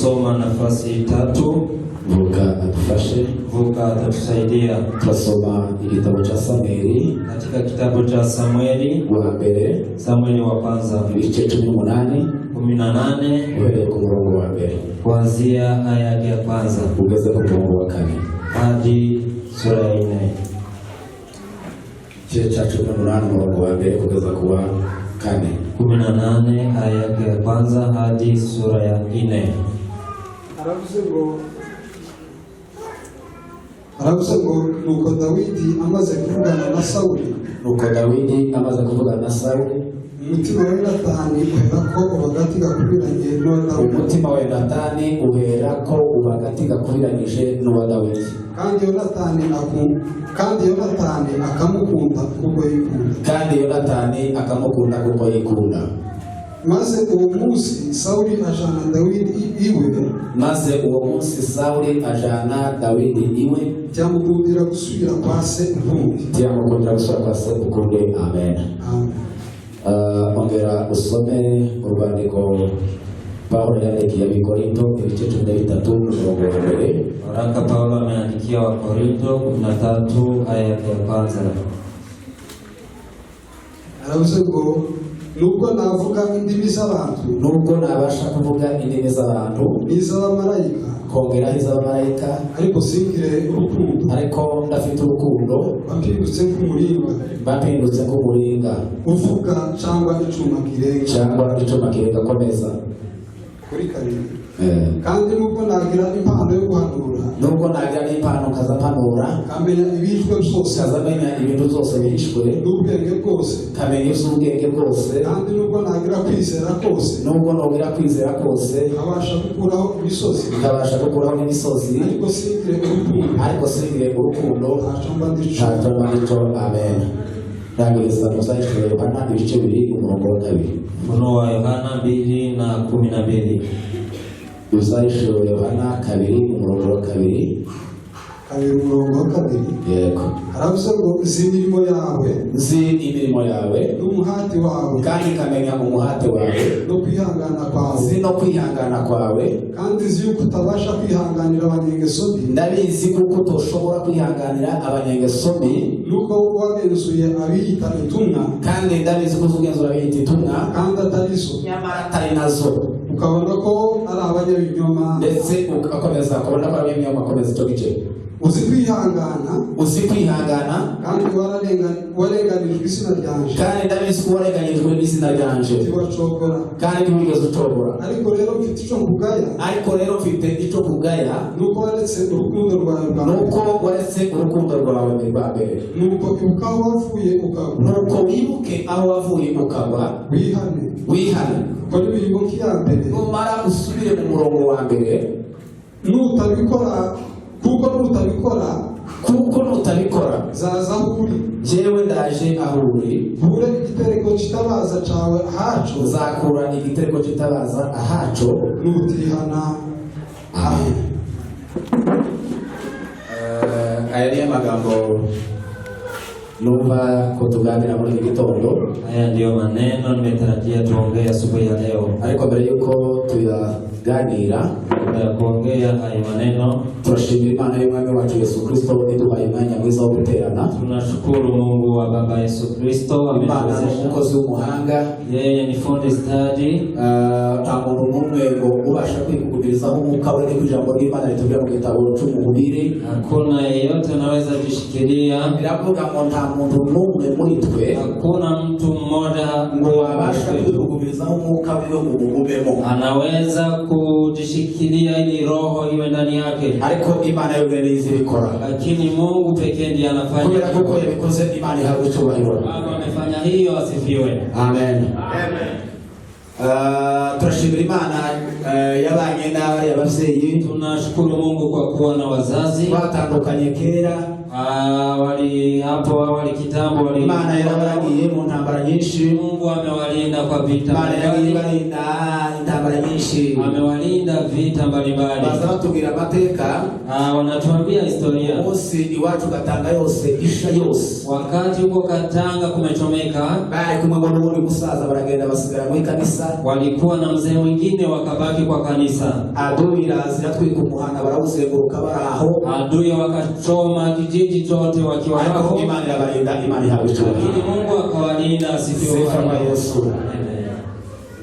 Tutasoma nafasi tatu. Vuka atufashe. Vuka atatusaidia. Tutasoma igitabo cha Samueli. Katika kitabu cha Samueli wa mbere. Samueli wa kwanza. Ibice 18. 18. Uhereye ku murongo wa mbere. Kuanzia aya ya kwanza. Ugeze ku murongo wa 4. Hadi sura ya 4. Igice cha 18 murongo wa mbere kugeza ku wa 4. 18 aya ya kwanza hadi sura ya 4. Aravuze ngo nuko Dawidi amaze kuvugana na Sawuli. Nuko Dawidi amaze kuvugana na Sawuli, umutima wa Yonatani uherako ubagati gakubiranye n'uwa Dawidi. Umutima wa Yonatani uherako ubagati gakubiranyije n'uwa Dawidi. Kandi Yonatani akamukunda kuko yikunda. Maze uwo munsi Sawuli ajana Dawidi iwe. Byamukundira gusubira kwa se ukundi. Amen. Ongera usome urwandiko Paulo yandikiye Abikorintho ibice 13 umurongo wa mbere. Waraka Paulo ameandikia Wakorintho 13 aya ya kwanza. Aravuze ngo nubwo navuga indimi z'abantu, nubwo nabasha kuvuga indimi z'abantu n'iz'abamarayika, kongera iz'abamarayika, ariko singire urukundo, ariko ndafite urukundo, bapindutse nk'umuringa uvuga cyangwa icuma kirenga komeza kuri karindwi. Kandi nubwo nagira impano yo guhanura, nubwo nagira n'impano nkazampanura, kamenya ibishwe byose, kazamenya ibintu byose bihishwe, n'ubwenge bwose, kamenya ubwenge bwose. Kandi nubwo nagira kwizera kose, abasha gukuraho imisozi, ariko singire urukundo, ntacyo mba ndico. Amen. Ndabiriza Muzayishuri Yohana ibice 2 umurongo wa 2. Ufunuo wa Yohana 2:12. Muzayishuri Yohana 2 umurongo wa 2. Yego. Aravuze ngo nzi imirimo yawe n'umuhati wawe, kandi kamenya umuhati wawe no kwihangana kwawe, kandi nzi yuko utabasha kwihanganira abanyengeso mbi. Ndabizi kuko utoshobora kwihanganira abanyengeso mbi, nuko wagenzuye abiyita intumwa, kandi ndabizi ko uzugenzura abiyita intumwa, kandi atarizo, nyamara atari nazo, ukabona ko ari abanyabinyoma, ndetse ugakomeza kubona ko ari abanyabinyoma. Komeza icyo gice. Uzi kwihangana, kandi warenganijwe izina ryanje, kandi ndabizi ko warenganijwe n'izina ryanje, kandi ntiwigeze ucogora. Ariko rero mfite icyo kugaya, nuko waretse urukundo rwawe rwa mbere. Nuko wibuke aho wavuye ukagwa, wihane. Numara usubire mu murongo wa mbere. Kuko nutabikora zaza uri, jewe ndaje aho uri, hure igitereko kitabaza cawe ahaco, zakura igitereko kitabaza ahaco, nutihana. Amen. Aya ni amagambo numva kutuganira muri gitondo. Haya ndio maneno nimetarajia tuongee asubuhi ya leo. Ariko mbere yuko tuyaganira ya kuongea haya maneno, turashimira Imana y'Umwami wacu Yesu Kristo iduhaye umwanya mwiza wo guterana. Tunashukuru Mungu wa Baba Yesu Kristo ametuwezesha. Umukozi w'umuhanga, yeye ni fundi stadi. Nta muntu n'umwe ngo ubasha kwikugurizaho umwuka we n'ijambo ry'Imana ritubwira mu gitabo cy'umubiri. Hakuna yeyote anaweza jishikilia. Biravuga ngo nta muntu n'umwe muri twe, hakuna mtu mmoja ngo abasha kwikugurizaho umwuka we umugumemo, anaweza kujishikilia ili roho iwe ndani yake. Ariko Imana yogene izibikora, lakini Mungu pekee ndiye anafanya. Kubera kuko yabikoze Imana ihabwe icyubahiro. Baba amefanya hiyo, asifiwe. Amen. Turashimira Imana yabanye n'abari abavyeyi. Tunashukuru Mungu kwa kuwa na wazazi batandukanye kera, hapo awali kitambo Imana yarabaragiye mu ntambara nyinshi. Mungu amewalinda kwa vita mbalimbali. Intambara nyinshi. Amewalinda vita mbalimbali. Baza batubwira amateka. Wanatuambia historia. Munsi iwacu Gatanga yose isha yose. Wakati huko Katanga kumechomeka, bari kumwe n'undi musaza baragenda basigara mu kanisa. Walikuwa na mzee mwingine wakabaki kwa kanisa. Adui lazira twika umuhana barawuzenguruka baraho. Adui wakachoma kijiji chote wakiwa hapo. Imani yabarinda, imani habichwa. Lakini Mungu akawalinda asifiwe kwa Yesu.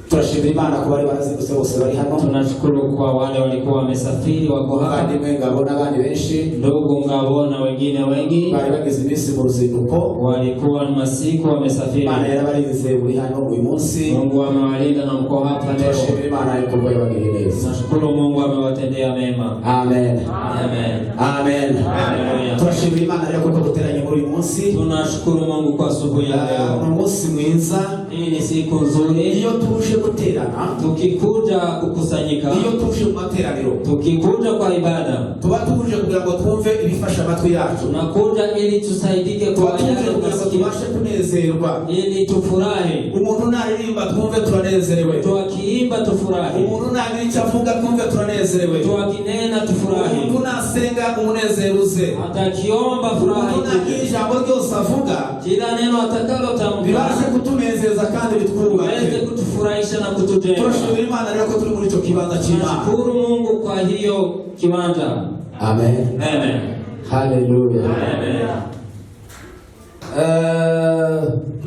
Tunashukuru Imana kwa wale wanazindutse bose bari hano. Tunashukuru kwa wale walikuwa wamesafiri wako hapa. Kandi mwengabo n'abandi benshi. Ndugu ngabo na wengine wengi. Bari bagize iminsi mu ruzinduko. Walikuwa ni masiku wamesafiri. Imana yarabarinze buri hano uyu munsi. Mungu amewalinda na mko hapa leo. Tunashukuru Imana ikorwa yabagiriye neza. Tunashukuru Mungu amewatendea mema. Amen. Amen. Amen. Haleluya. Tunashukuru Imana rero kuko duteranye muri uyu munsi. Tunashukuru Mungu kwa asubuhi ya leo. Ni umunsi mwiza. Hii ni siku nzuri. Iyo tuje guterana, tukikuja kukusanyika, iyo tuje mu materaniro, tukikuja kwa ibada, tuba tuje kugira ngo twumve ibifasha amatwi yacu. Tunakuja ili tusaidike kwa yale tubashe kunezerwa, ili tufurahi. Umuntu naririmba twumve turanezerewe, tukiimba tufurahi. Umuntu nagira avuga twumve turanezerewe, tukinena tufurahi. Umuntu nasenga umunezeruze, atakiomba furahi. Umuntu nagira ijambo ryose avuga, kila neno atakalo tamka bibashe kutunezeza kandi bitwubake, biweze kutufurahisha na kutujenga. Tunashukuru Imana rero ko turi muri cyo kibanza cy'Imana. Tunashukuru Mungu kwa hiyo kiwanja. Amen. Amen. Hallelujah. Amen.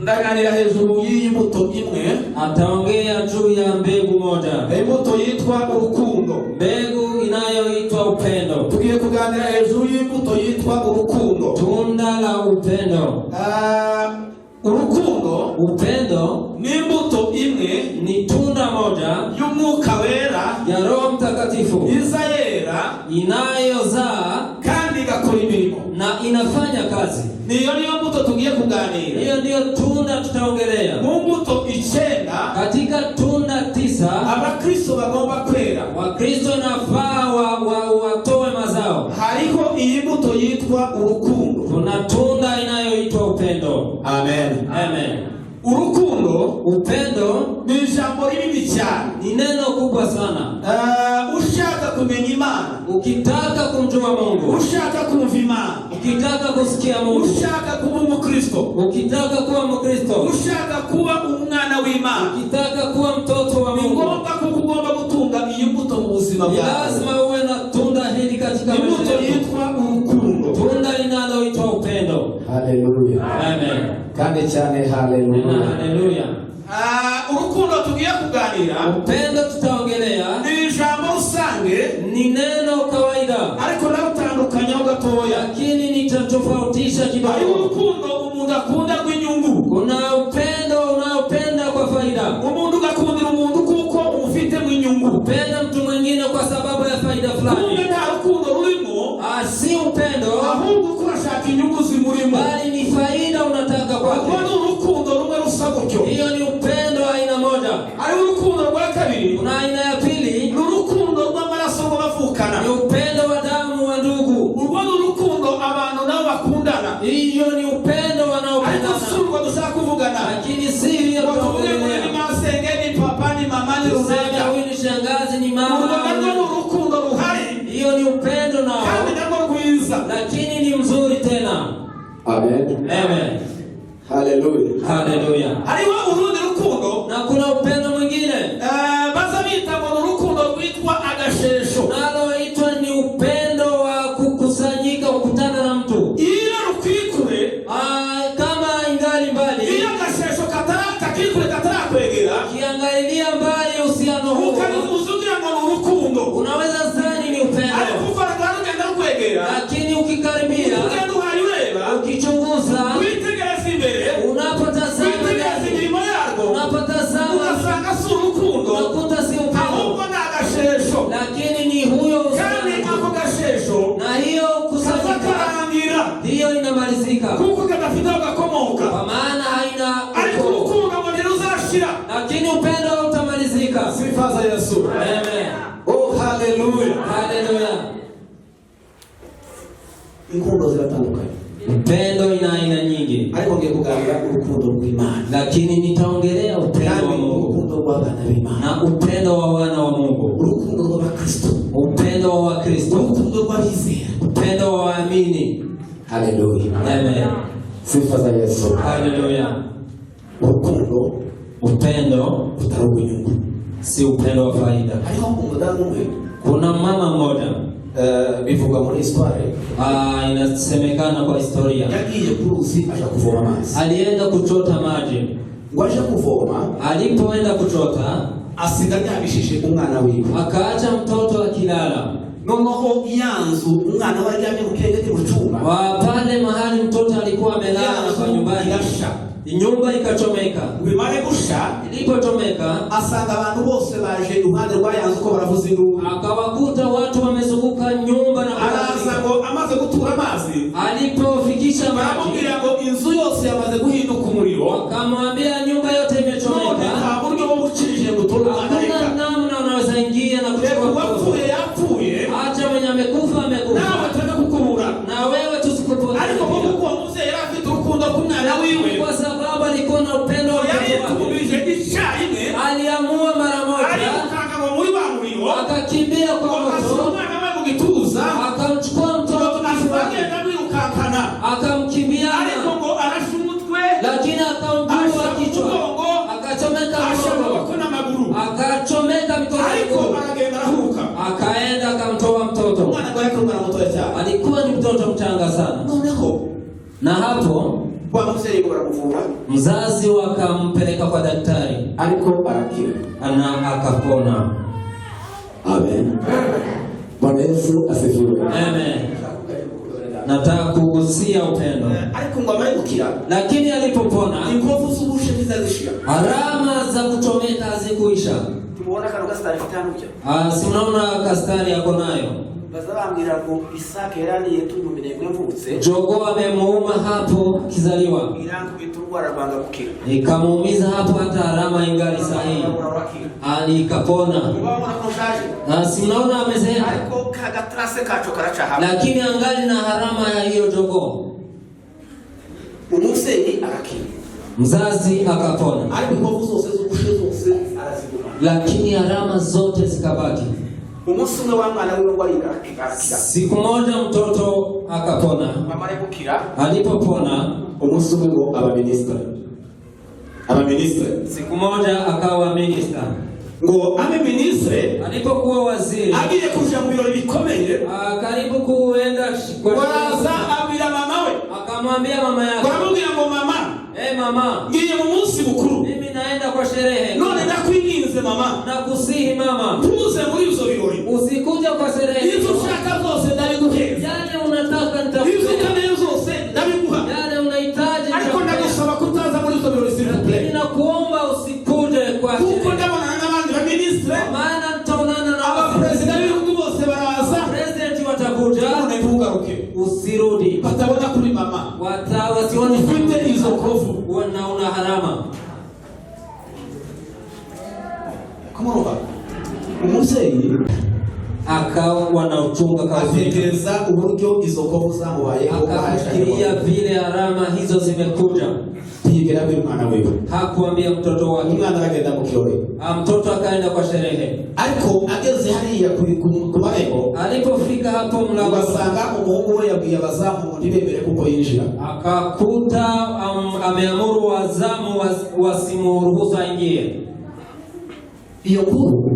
Ndaganira hejuru y'imbuto imwe. Ataongea juu ya mbegu moja. Imbuto yitwa urukundo. Mbegu inayoitwa upendo. Tugiye kuganira hejuru y'imbuto yitwa urukundo. Tunda la upendo. Urukundo, upendo ni imbuto imwe, ni tunda moja y'Umwuka Wera ya Roho Mtakatifu iza yera, inayozaa kandi igakora imirimo na inafanya kazi. Niyo mbuto tugiye kuganira. Hiyo ndio tunda tutaongelea. Mu mbuto 9, katika tunda 9 abakristo bagomba kwera. Wakristo nafaa watoe mazao. Hariho iyi mbuto yitwa urukundo. Kuna tunda inayoitwa upendo. Amen. Amen. Urukundo, upendo ni ijambo rinini cyane, ni neno kubwa sana. Ushaka kumenya Imana, ukitaka kumjua Mungu, ushaka kumva Imana, ukitaka kusikia Mungu, ushaka kuba umukristo, ukitaka kuwa mkristo, ushaka kuba umwana w'Imana, ukitaka kuwa mtoto wa Mungu, ngomba kugomba gutunga iyi mbuto mu buzima bwawe. Lazima uwe na tunda hili katika maisha yako. Imbuto yitwa urukundo, tunda linaloitwa upendo. Haleluya. Amen. Kandi cyane haleluya. Haleluya. Urukundo tugiye kuganira, upendo tutaongelea, ni ijambo rusange, ni neno kawaida, ariko nawutandukanyaho gatoya, lakini nitatofautisha kidogo. Ari urukundo umuntu akunda rw'inyungu, kuna upendo unaopenda kwa faida. Umuntu ugakundira umuntu kuko umufite mu inyungu, upenda mtu mwingine kwa sababu ya faida fulani. Nta rukundo rurimo, si upendo, ahubwo kurashaka inyungu zimurimo, bali ni faida unataka kwake. Urukundo rumwe rusa gutyo, hiyo ni upendo aina moja. Ari urukundo rwa kabiri, kuna aina ya pili, ni urukundo rw'amaraso bavukana, ni upendo wa damu wa ndugu. Urwo urukundo abantu nabo bakundana, hiyo ni upendo wanaopendana. Ariko surwa dushaka kuvugana, lakini si hiyo tunaongelea. Ni masenge, ni papa, ni mama, ni runaka, huyu ni shangazi, ni mama. Urwo urukundo ruhari, hiyo ni upendo nao, kandi nako rwiza, lakini ni mzuri tena. Amen. Amen. Haleluya. Haleluya. Hariho urundi rukundo, na kuna upendo mwingine baza bita ngo urukundo rwitwa agashesho, naloitwa ni upendo wa kukusanyika, kukutana na mtu iyo rukwikure, kama ingali mbali, iyo agashesho kakikure katarakwegera, kiangalilia mbali uhusiano huo, ukazugira ngo urukundo, unaweza zani ni upendo, ariko ufara rugenda rukwegera, lakini ukikaribia, ugenda uhayureba, ukichunguza, witegereza imbere, unapotazama imirimo yarwo, unapotazama ugasanga si urukundo, unakuta si upendo, ahubwo ni agashesho, lakini ni huyo uhusiano. Kandi ako gashesho, na hiyo kusanyika, hiyo inamalizika, kuko kadafite gakomoka, kwa maana haina, ariko urukundo ngo ntiruzashira, lakini upendo utamalizika. Sifa za Yesu. Amen. Oh, haleluya. Haleluya. Inkundo ziratandukanye. ariko ngiye kuganira urukundo rw'Imana, lakini nitaongelea upendo wa Mungu urukundo rw'abana b'Imana na upendo wa wana wa Mungu, urukundo rw'abakristo, upendo wa Wakristo, urukundo rw'abizera, upendo wa waamini. haleluya, Amen. sifa za Yesu, Haleluya. urukundo Upendo utarugu inyungu. si upendo wa faida. Hariho umudamu umwe, Kuna mama mmoja, bivugwa muri histoire, inasemekana kwa historia, yagiye ku ruzi aja kuvoma amazi, alienda kuchota maji. ngo aje kuvoma, Alipoenda kuchota, asiga yabishije umwana wiwe, akaacha mtoto akilala. noneho yanzu umwana we aryamye mu kengeti mu cyuma, Pale mahali mtoto alikuwa amelala kwa nyumbani, irasha, nyumba ikachomeka. bimare gusha, Ilipochomeka, asanga abantu bose baje iruhande rwa yanzu ko baravuza induru, akawakuta watu wamezunguka nyumba na araza ngo amaze gutura amazi, alipofikisha maji, baramubwira ngo inzu yose yamaze guhinduka umuriro, akamwambia nyumba yote none imechomeka, nta buryo bwo gucishije gutura umwana hakuna reka, namna unaweza ingia na kuchukua mtoto. uwapfuye yapfuye, Acha mwenye amekufa nawe amekufa, ataka kukubura, na wewe tusikupoteze. ariko kuko uwo muvyeyi yari afite urukundo rw'umwana wiwe, Kwa sababu alikuwa na upendo wa mtoto wake, yayitubije icyarimwe, aliamua mara moja, arikukanga ngo muri ba muriro, akakimbia kwa akasura moto, umwana we mu gituza, akamchukua mtoto kifuani, agenda wirukankana, akamkimbiana, ariko ngo arasha umutwe, lakini akamjua kichwa, akachomeka mkono, amaboko n'amaguru, akachomeka mikono, ariko aragenda arahuka, akaenda akamtoa mtoto. umwana ngo yari umwana mutoya cyane, Alikuwa ni mtoto mchanga sana, noneho na hapo kwa muvyeyi ngo baramuvura, mzazi wakampeleka kwa daktari, ariko arakira, na akapona. amen. Bwana Yesu asifiwe. Amen. Nataka kugusia upendo, ariko ngo amaye gukira, lakini alipopona, inkovu z'ubushe ntizazishira, alama za kuchomeka hazikuisha. tubona kano gasitari kitandukya, Si mnaona kastari yako nayo, bazabambwira ngo Isaka yaraniye tumuminegwe mvutse, jogoo amemuuma hapo akizaliwa, irankubita urwara rwanga gukira, ikamuumiza hapo, hata alama ingali sahihi, alikapona. ubabona ko nshaje, Si mnaona amezeeka, ariko kagatrase kaco karaca hamwe, lakini angali na harama ya hiyo jogoo. umuvyeyi arakira, Mzazi akapona, ariko inkovu zose z'ubushe zose araziguma, lakini alama zote zikabaki. umunsi umwe wa mwana wiwe ngo arakira, Siku moja mtoto akapona. bamare gukira, Alipopona, umunsi umwe ngo abaministre, siku moja akawa minister. ngo abe ministre, Alipokuwa waziri, agiye kuja mu birori bikomeye, karibu kuenda waraza abwira mama we, akamwambia mama yake, baramubwira ngo mama, mama, ngiye mu munsi mukuru, mimi naenda kwa sherehe, none ndakwinginze mama, nakusihi mama, tuze muri izo birori, usikuja kwa sherehe, izo ushaka zose ndabiguheza, yale unataka izo nitakupa, ukeneye zose ndabiguha, yale unahitaji ariko ndagusaba kutaza muri izo birori s'il vous lakini plaît, nakuomba usikuje kwa kuko sherehe, ndabonana n'abandi ba ministre, maana nitaonana na abaperezida b'ibihugu bose baraza, president watakuja, none ntugaruke, usirudi, batabona kuri mama wasione ufite izo kovu, na una harama. kumurumva umuvyeyi Akawa na uchunga atekereza uburyo izo kovu zamubayeho, akafikiria vile harama hizo zimekuja, ntiyigera abwira umwana wiwe, hakuambia mtoto wake. umwana aragenda mu kirori, Mtoto akaenda kwa sherehe, ariko ageze hariya ku marembo, alipofika hapo mlango, ugasanga umuhungu we yabwiye abazamu ngo ntibemere kuko yinjira, akakuta ameamuru wazamu wasimuruhusu aingie. iyo nkuru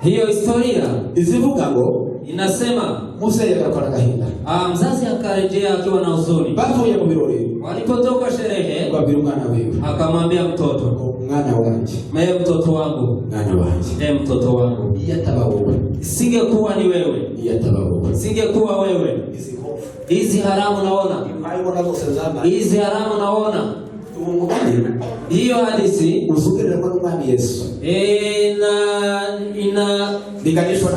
Hiyo historia izivuga ngo inasema muvyeyi agakora agahinda, mzazi akarejea akiwa na huzuni. bavuye mu birori, Walipotoka sherehe, babwira umwana wiwe, akamwambia mtoto, umwana wanje, mtoto wangu, mwana wanje, mtoto wangu, iyo ataba wowe, singekuwa ni wewe, iyo ataba wowe, singekuwa wewe, izi nkovu hizi haramu naona, urabona zose zabaye, hizi haramu naona. uwo mugani Hiyo hadithi uzugererwa n'umwami Yesu, linganishwa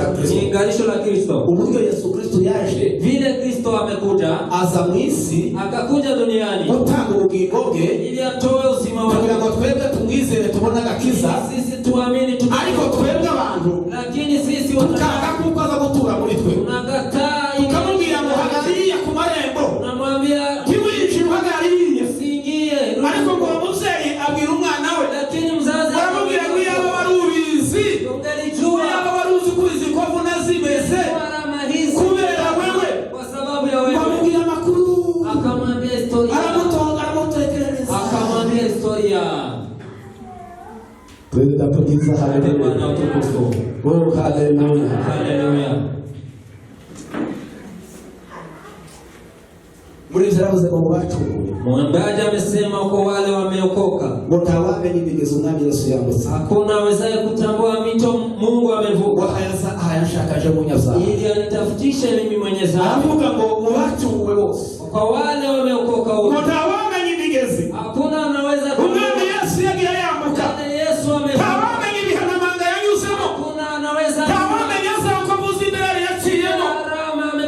la Kristo. uburyo Yesu Kristo yaje, Vile Kristo amekuja, aza mu isi, akakuja duniani gutanga ubugingo bwe, ili atoe uzima wake, kugira ngo twebwe tumwizere tubone agakiza, sisi tuamini, ariko twebwe abantu lakini sisi tukanga kuko aza gutura muri twe, tunakataa, tukamubwira ngo hagariya ku marembo, tunamwambia ntiwinjire uhagariye, usiingie nziza. Bwana utukufu. Oh, haleluya. Haleluya. Muri zarabuze ko bacunguye. Mwimbaji amesema kwa wale wameokoka, Mutawabe n'imigezo umwami Yesu yambutse. hakuna awezaye kutambua mito Mungu amevuka. Hayashakaje munyaza. Ili anitafutishe mimi mwenye dhambi. Aravuga ngo mubacunguwe bose. Kwa wale wameokoka wote. Mutawabe n'imigezo. Hakuna anaweza Umwami Yesu yagiye yambuka. Yesu amevuka. Tawabe n'ibihanamanga yanyuzemo. Hakuna anaweza Tawabe nyaza ko muzi imbere yaciyemo.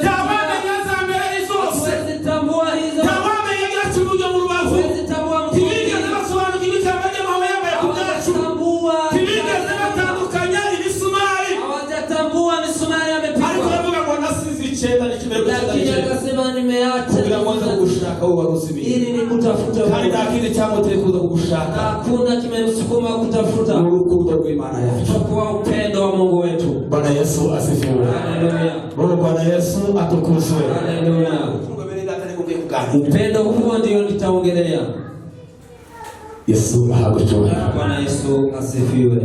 Tawabe nyaza mbere izose. tambua hizo. Tawabe yagira kibuga mu rubavu. Tibigeze basobanukirwa icyambaye mawe yambaye ku bwacu. Tibigeze batandukanya ibisumari. Hawajatambua misumari amepigwa. Ariko aravuga ngo nasize icyenda n'ikimero lakini akasema nimeacha kugira ngo nze kugushaka wowe waruzi ili nikutafuta kandi nta kindi cyamuteye kuza kugushaka. Hakuna kimemsukuma kutafuta urukundo rw'Imana yacu. kwa upendo wa Mungu wetu. Bwana Yesu asifiwe. Haleluya. Bwana Yesu atukuzwe. Haleluya. Upendo huo ndio nitaongelea. Yesu ahagucyubahiro. Bwana Yesu asifiwe.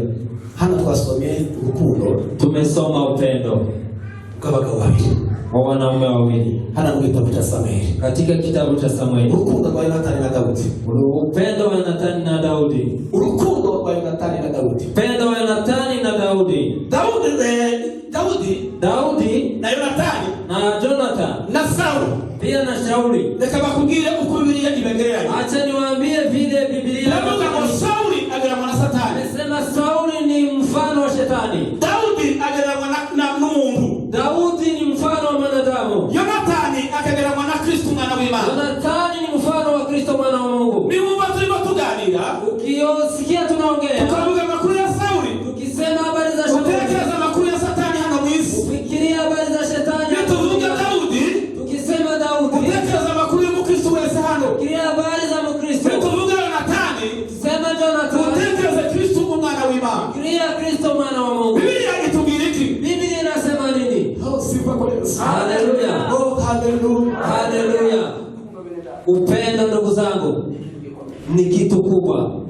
Hano twasomye urukundo. Tumesoma upendo bw'abagabo babiri, wa wanaume wawili hano mu gitabo cya Samueli. katika kitabu cha Samueli. Urukundo rwa Yonatani na Daudi. Upendo wa Yonatani na Daudi. Urukundo rwa Yonatani na Daudi. Upendo wa Yonatani na Daudi. Daudi na Yonatani na Jonathan na Sauli pia na Shauli. Reka bakubwire uko Bibiliya ibegereye. Acha niwaambie vile Biblia inavuga ngo Sauli agereranywa na Satani. Nasema Sauli ni mfano wa shetani. Daudi agereranywa na n'umuntu. Daudi ni mfano wa mwanadamu. Yonatani akagereranywa na Kristo mwana w'Imana. Yonatani ni mfano wa Kristo mwana wa Mungu. Ni mumba turimo tuganira. Ukisikia tunaongea. Tukavuga makuru ya Sauli. Tukisema habari za Sauli. Utekereza makuru ya Satani hano mwisi. Ufikiria habari za shetani. Tuvuga Daudi. Tukisema Daudi. Utekereza makuru ya Mkristo wese hano. Ufikiria habari za Mkristo. Tuvuga Yonatani. Sema Jonathan. Utekereza Kristo mwana w'Imana. Ufikiria Kristo mwana wa Mungu. Biblia itubwira iki? Biblia inasema nini? Sifa kwa Yesu. Haleluya. Oh, haleluya. Haleluya. Upendo ndugu zangu ni kitu kubwa.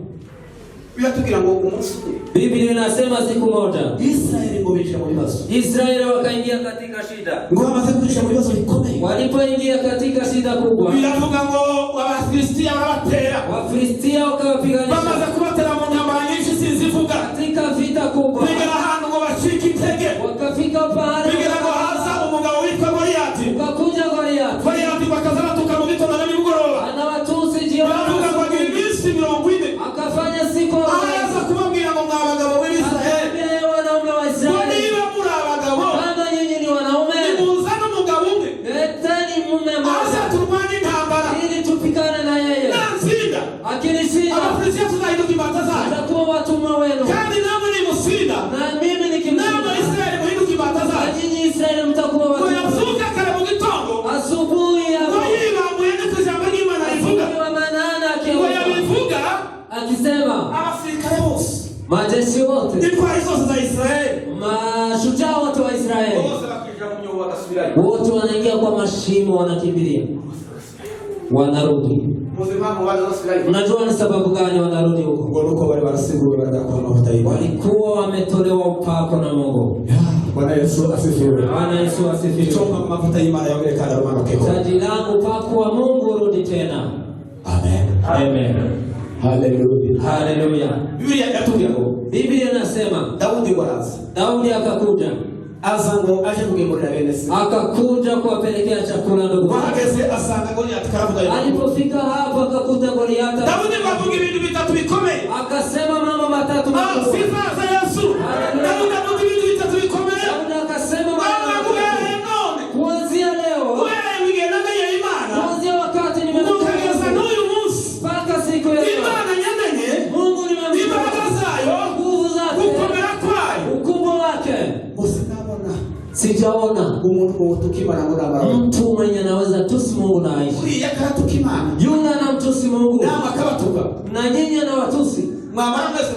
Biblia ngo umunsi Biblia inasema siku moja Israeli ngo binjira mu bibazo. Israeli wakaingia katika shida. Ngo bamaze kwinjira mu bibazo bikomeye. Walipoingia katika shida kubwa. Biravuga ngo Abafilistia barabatera. Wafilistia wakawapiganisha. Bamaze kubatera mu ntambara nyinshi sinzivuga. Katika vita kubwa. Bigera ahantu ngo bacika intege. Wakafika pahali. Bigera ngo haza umugabo witwa Goliyati. Ukakuja Goliyati. Goliyati bakaza batuka mu gitondo na nimugoroba. Ana watusi jioni. Baravuga ngo agira iminsi 40. Akafanya siku. Araza kubabwira ngo mwabagabo b'Israeli. Wanaume wa Israeli. Niba muri abagabo. Kama nyinyi ni wanaume. Nimuzana umugabo umwe. Leteni mume mmoja. Aza turwanye intambara. Ili tupikane na yeye. Nansinda. Akinishinda. Abafilistia tuzahinduka imbata zayo. Tutakuwa watumwa wenu. Kandi namwe nimusinda. Na mimi nikimshinda. Namwe Israeli muhinduka imbata zayo. Na nyinyi Israeli mtakuwa watumwa. Ngo yavuka kare mu gitondo. Asubuhi ya. Ngo yibambuye niko ijambo ry'Imana rivuga. Wa manana Ngo yabivuga. Akisema. Abasirikare bose. Majeshi wote. Intwari zose za Israeli. Mashujaa wote wa Israeli. Bose bakija mu nyobo bagasubirayo. Wote wanaingia kwa mashimo wanakimbilia. Wanarudi. Unajua ni sababu gani wanarudi huko? Ngo nuko bari barasiguwe barakuwa mafuta y'Imana. Walikuwa wametolewa upako na Mungu. Bwana Yesu asifiwe. Bwana Yesu asifiwe. Choma mafuta y'Imana yaonekana rumanukeko. Taji langu upako wa Mungu rudi tena. Amen. Amen. Haleluya. Haleluya. Biblia yatubwira ngo Biblia inasema Daudi waraza. Daudi akakuja. Aza ngo aje kugemurira bene se. Akakuja kuwapelekea chakula ndugu. Wahageze asanga Goliyati karavuga. Alipofika hapo akakuta Goliyati. Daudi bavuga ibintu bitatu bikomeye. Akasema mambo matatu makubwa. Sifa za Yesu. Daudi bavuga ibintu bitatu bikomeye. Daudi akasema mambo none. Kuanzia leo. Wewe mgenanga ya Imana. Kuanzia wakati nimekugeza n'uyu munsi. Mpaka siku ya leo. Imana nyamenye. Mungu nimemjua. Imbaraga zayo. Nguvu zake. Gukomera kwayo. Ukubwa wake. Sijaona umuntu tukimana muri abara. Mtu mwenye anaweza tusi Mungu na aishi. Uri yakaratukimana. Yule anamtusi Mungu. Na makabatuka. Na nyinyi anawatusi. Mwamara mwese.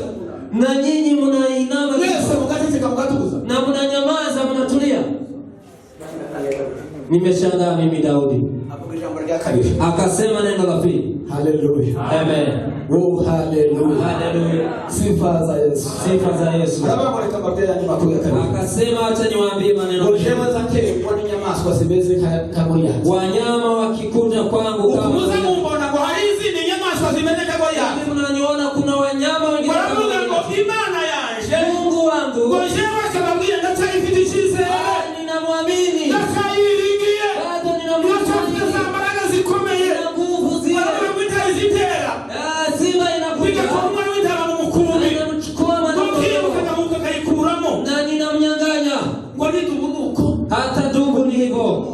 Na nyinyi mnainama. Mwese mukatiteka mukatuza. Na mnanyamaza mnatulia. Nimeshangaa mimi Daudi. Hapo jambo la kabiri. Akasema neno la pili. Haleluya. Amen. Oh, haleluya. Haleluya. Sifa za Yesu. Sifa za Yesu. Baba alikamwambia ni makuu ya kanisa. Akasema acha niwaambie maneno. Njema zake kwa nyamaswa zimeze kama yake. Wanyama wakikuja kwangu kama Ukumuza Mungu na kwa hizi ni nyamaswa zimeze kama yake. Mnaniona kuna wanyama wengine kama imana yaje. Mungu wangu. Kwa njema sababu ya nataifitichize. Ninamwamini. Natairingie. Bado ninamwamini. Natafika baraka zikomeye. Nguvu zile. Zitera. Simba inakuja. Inamchukua na ninamnyang'anya. Hata dubu ni hivyo.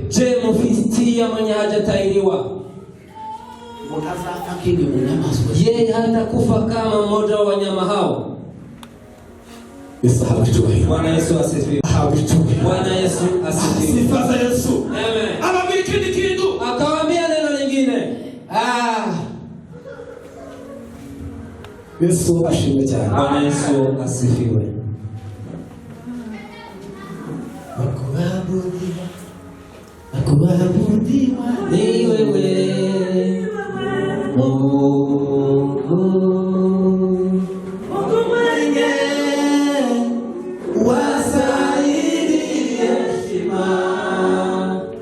Je, Mfilistia mwenye hajatahiriwa yeye hatakufa kama mmoja wa wanyama hao? Bwana Yesu asifiwe. Bwana Yesu asifiwe. Sifa za Yesu. Amen. Akawaambia neno lingine. Yesu ashimwe cyane. Bwana Yesu asifiwe. Nakuabudiwa ni wewe Mungu mwenye wastahili heshima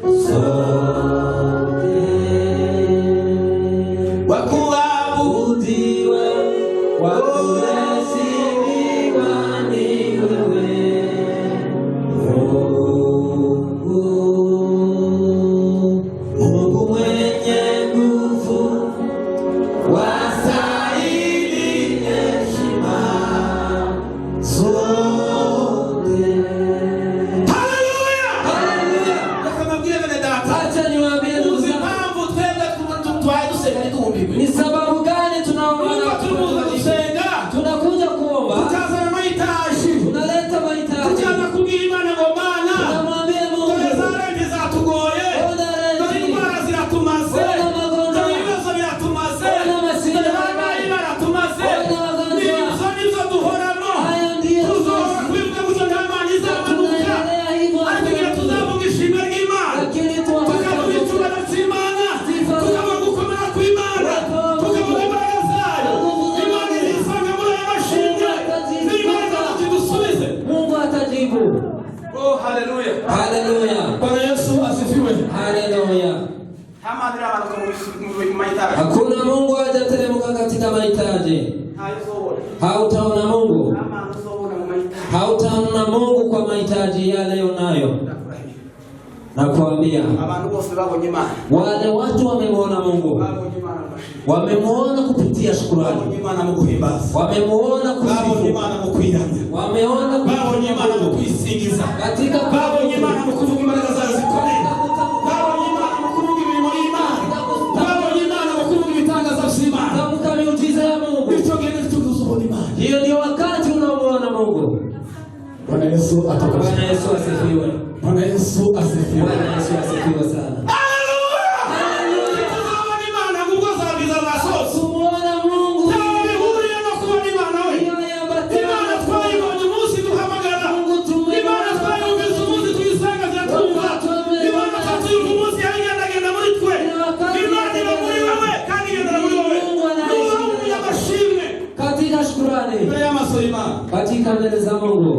zote. Wakuabudiwa, wakuheshimiwa ni wewe Mungu mwenye nguvu, wastahili heshima zote. Haleluya. Haleluya. Nakamwambia vile data. Acha niwaambie ndugu zangu, Mambo twenda tuwaidusega ni kuhubiri. ni sababu gani tunaomba? Tunakuja kuomba, Tukaza mahitaji. tunaleta mahitaji, Tukaza kugira Imana ngo Mana. tunamwambia Mungu, Zarenti zatugoye. Dore indwara ziratumaze. Dore ibibazo biratumaze. Dore abarwayi baratumaze. Nizo duhoramo. Tuzohora kwibwe gusa nta Mana izamanuka. Ariko igihe tuzavuga ishimwe ry'Imana. Tukavuga icyubahiro cy'Imana. Tukavuga gukomera kw'Imana. Tukavuga imbaraga zayo. Imana izisanga muri aya mashimwe. N'Imana izadusubize. Mungu atajibu. Oh, haleluya. Haleluya. Bwana Yesu asifiwe. Haleluya. Hamadira abantu mu mahitaji. Hakuna Mungu hajateremka katika mahitaji. Hautaona Mungu. Hautaona Mungu kwa mahitaji yale unayo. Nakuambia, Abantu bose babonye Imana. wale watu wamemwona Mungu. Babonye Imana mashimwe. Wamemwona kupitia Babonye shukrani. Imana mu guhimbaza. Wamemwona Babonye kusifu. Imana mu kwiramya. Wameona Babonye Imana mu kwisingiza. katika Babonye Imana mu kuvuga imbaraga zayo zikomeye. Babonye Imana mu kuvuga imirimo y'Imana. Babonye Imana mu kuvuga ibitangaza by'Imana. kutamka miujiza ya Mungu. Bityo genda tuzubona Imana. Hiyo ndio wakati unaomuona Mungu. Bwana Yesu atakatifu. Bwana Yesu asifiwe. Bwana Yesu asifiwe. Bwana Yesu asifiwe sana. Haleluya. Tuzabona Imana ngo zabiza amasoso. Tumuona Mungu. Haleluya no kubona Imana we. Hiyo yambatana. Imana twayibonye umunsi duhamagara. Mungu tumuona. Imana twayumvise umunsi tuyisanga ziratumva. Imana twayumvise umunsi yagendagenda muri twe. Imana iba muri wewe kandi igendera muri wowe. Mungu y'amashimwe. Katika shukrani. Mbere y'amaso y'Imana. Katika mbele za Mungu.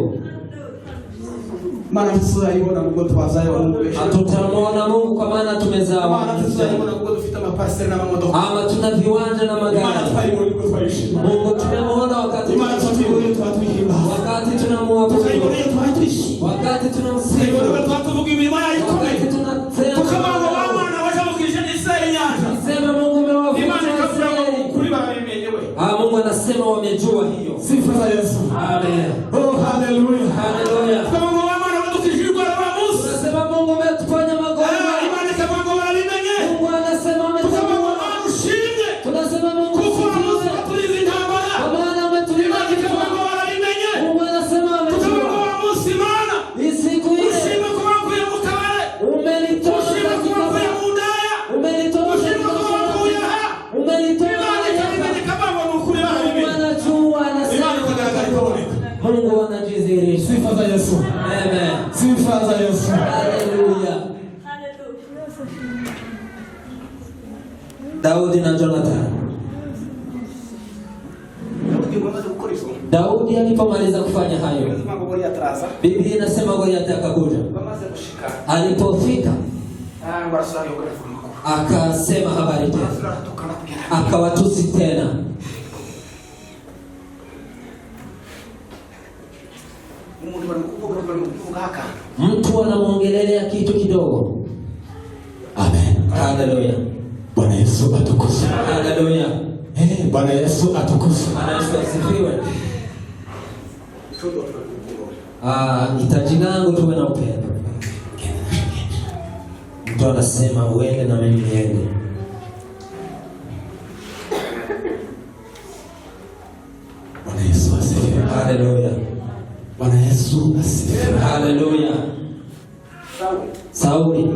Mana tuzayibona ngo twazayo Mungu. Hatutamwona Mungu kwa maana tumezawa. Mana tuzayibona ngo dufite amapasiteri n'amamodoka. Ama tuna viwanja na Imana magari. twayibona ngo twayishima. Mungu tumemwona wakati Imana twayibona twatwihimba. wakati tunamwabudu. Twayibona twatwishima. Wakati tunamsifu. Twayibona twatuvuga imirimo yayo ikomeye. Wakati tunasema Tukamanga bamwana baje mukije n'iseri nyanja. sema Mungu amewavuta. Imana ikavuga ngo kuri barabimenyewe. Mungu anasema wamejua hiyo. Sifa za Yesu. Amen. Oh, haleluya. Haleluya. Tukamanga bamwana badukijirwa abamusi. Tunasema Mungu ametuponya magonjwa. Imana ikavuga barabimenye. Mungu anasema Tukamanga ametuponya. bamwana ushimye. Tunasema Mungu Kuko asifiwe. umunsi watuliza intambara. Kwa maana umetulinda Imana kifo. ikavuga barabimenye. Mungu anasema Tukamanga amejua. bamusi Imana. Hii siku ile Ushimye kuba kuya mu kabare. umenitoa Ushimye katika kuba kuya mu ndaya. umenitoa Ushimye katika kuba kuya ha. umenitoa Imana ikabimenye kabango ni ukuri Mungu barabimenye. anajua, anasema Imana ikagaragara ikaboneka. Mungu anajidhihirisha. Sifa za Yesu. Amen. Sifa za Yesu. Haleluya. Daudi na Jonathan. Daudi alipomaliza kufanya hayo, Biblia inasema Goliathi akakuja. Alipofika akasema habari tena, akawatusi tena. Mtu anamuongelelea kitu kidogo. Amen. Haleluya. Bwana Yesu atukuzwe. Haleluya. Bwana Yesu atukuzwe. Bwana Yesu asifiwe. Hitaji langu tuwe na upendo. Mtu anasema uende na mimi niende. Bwana Yesu asifiwe. Haleluya. Bwana Yesu asifiwe. Haleluya. Sauli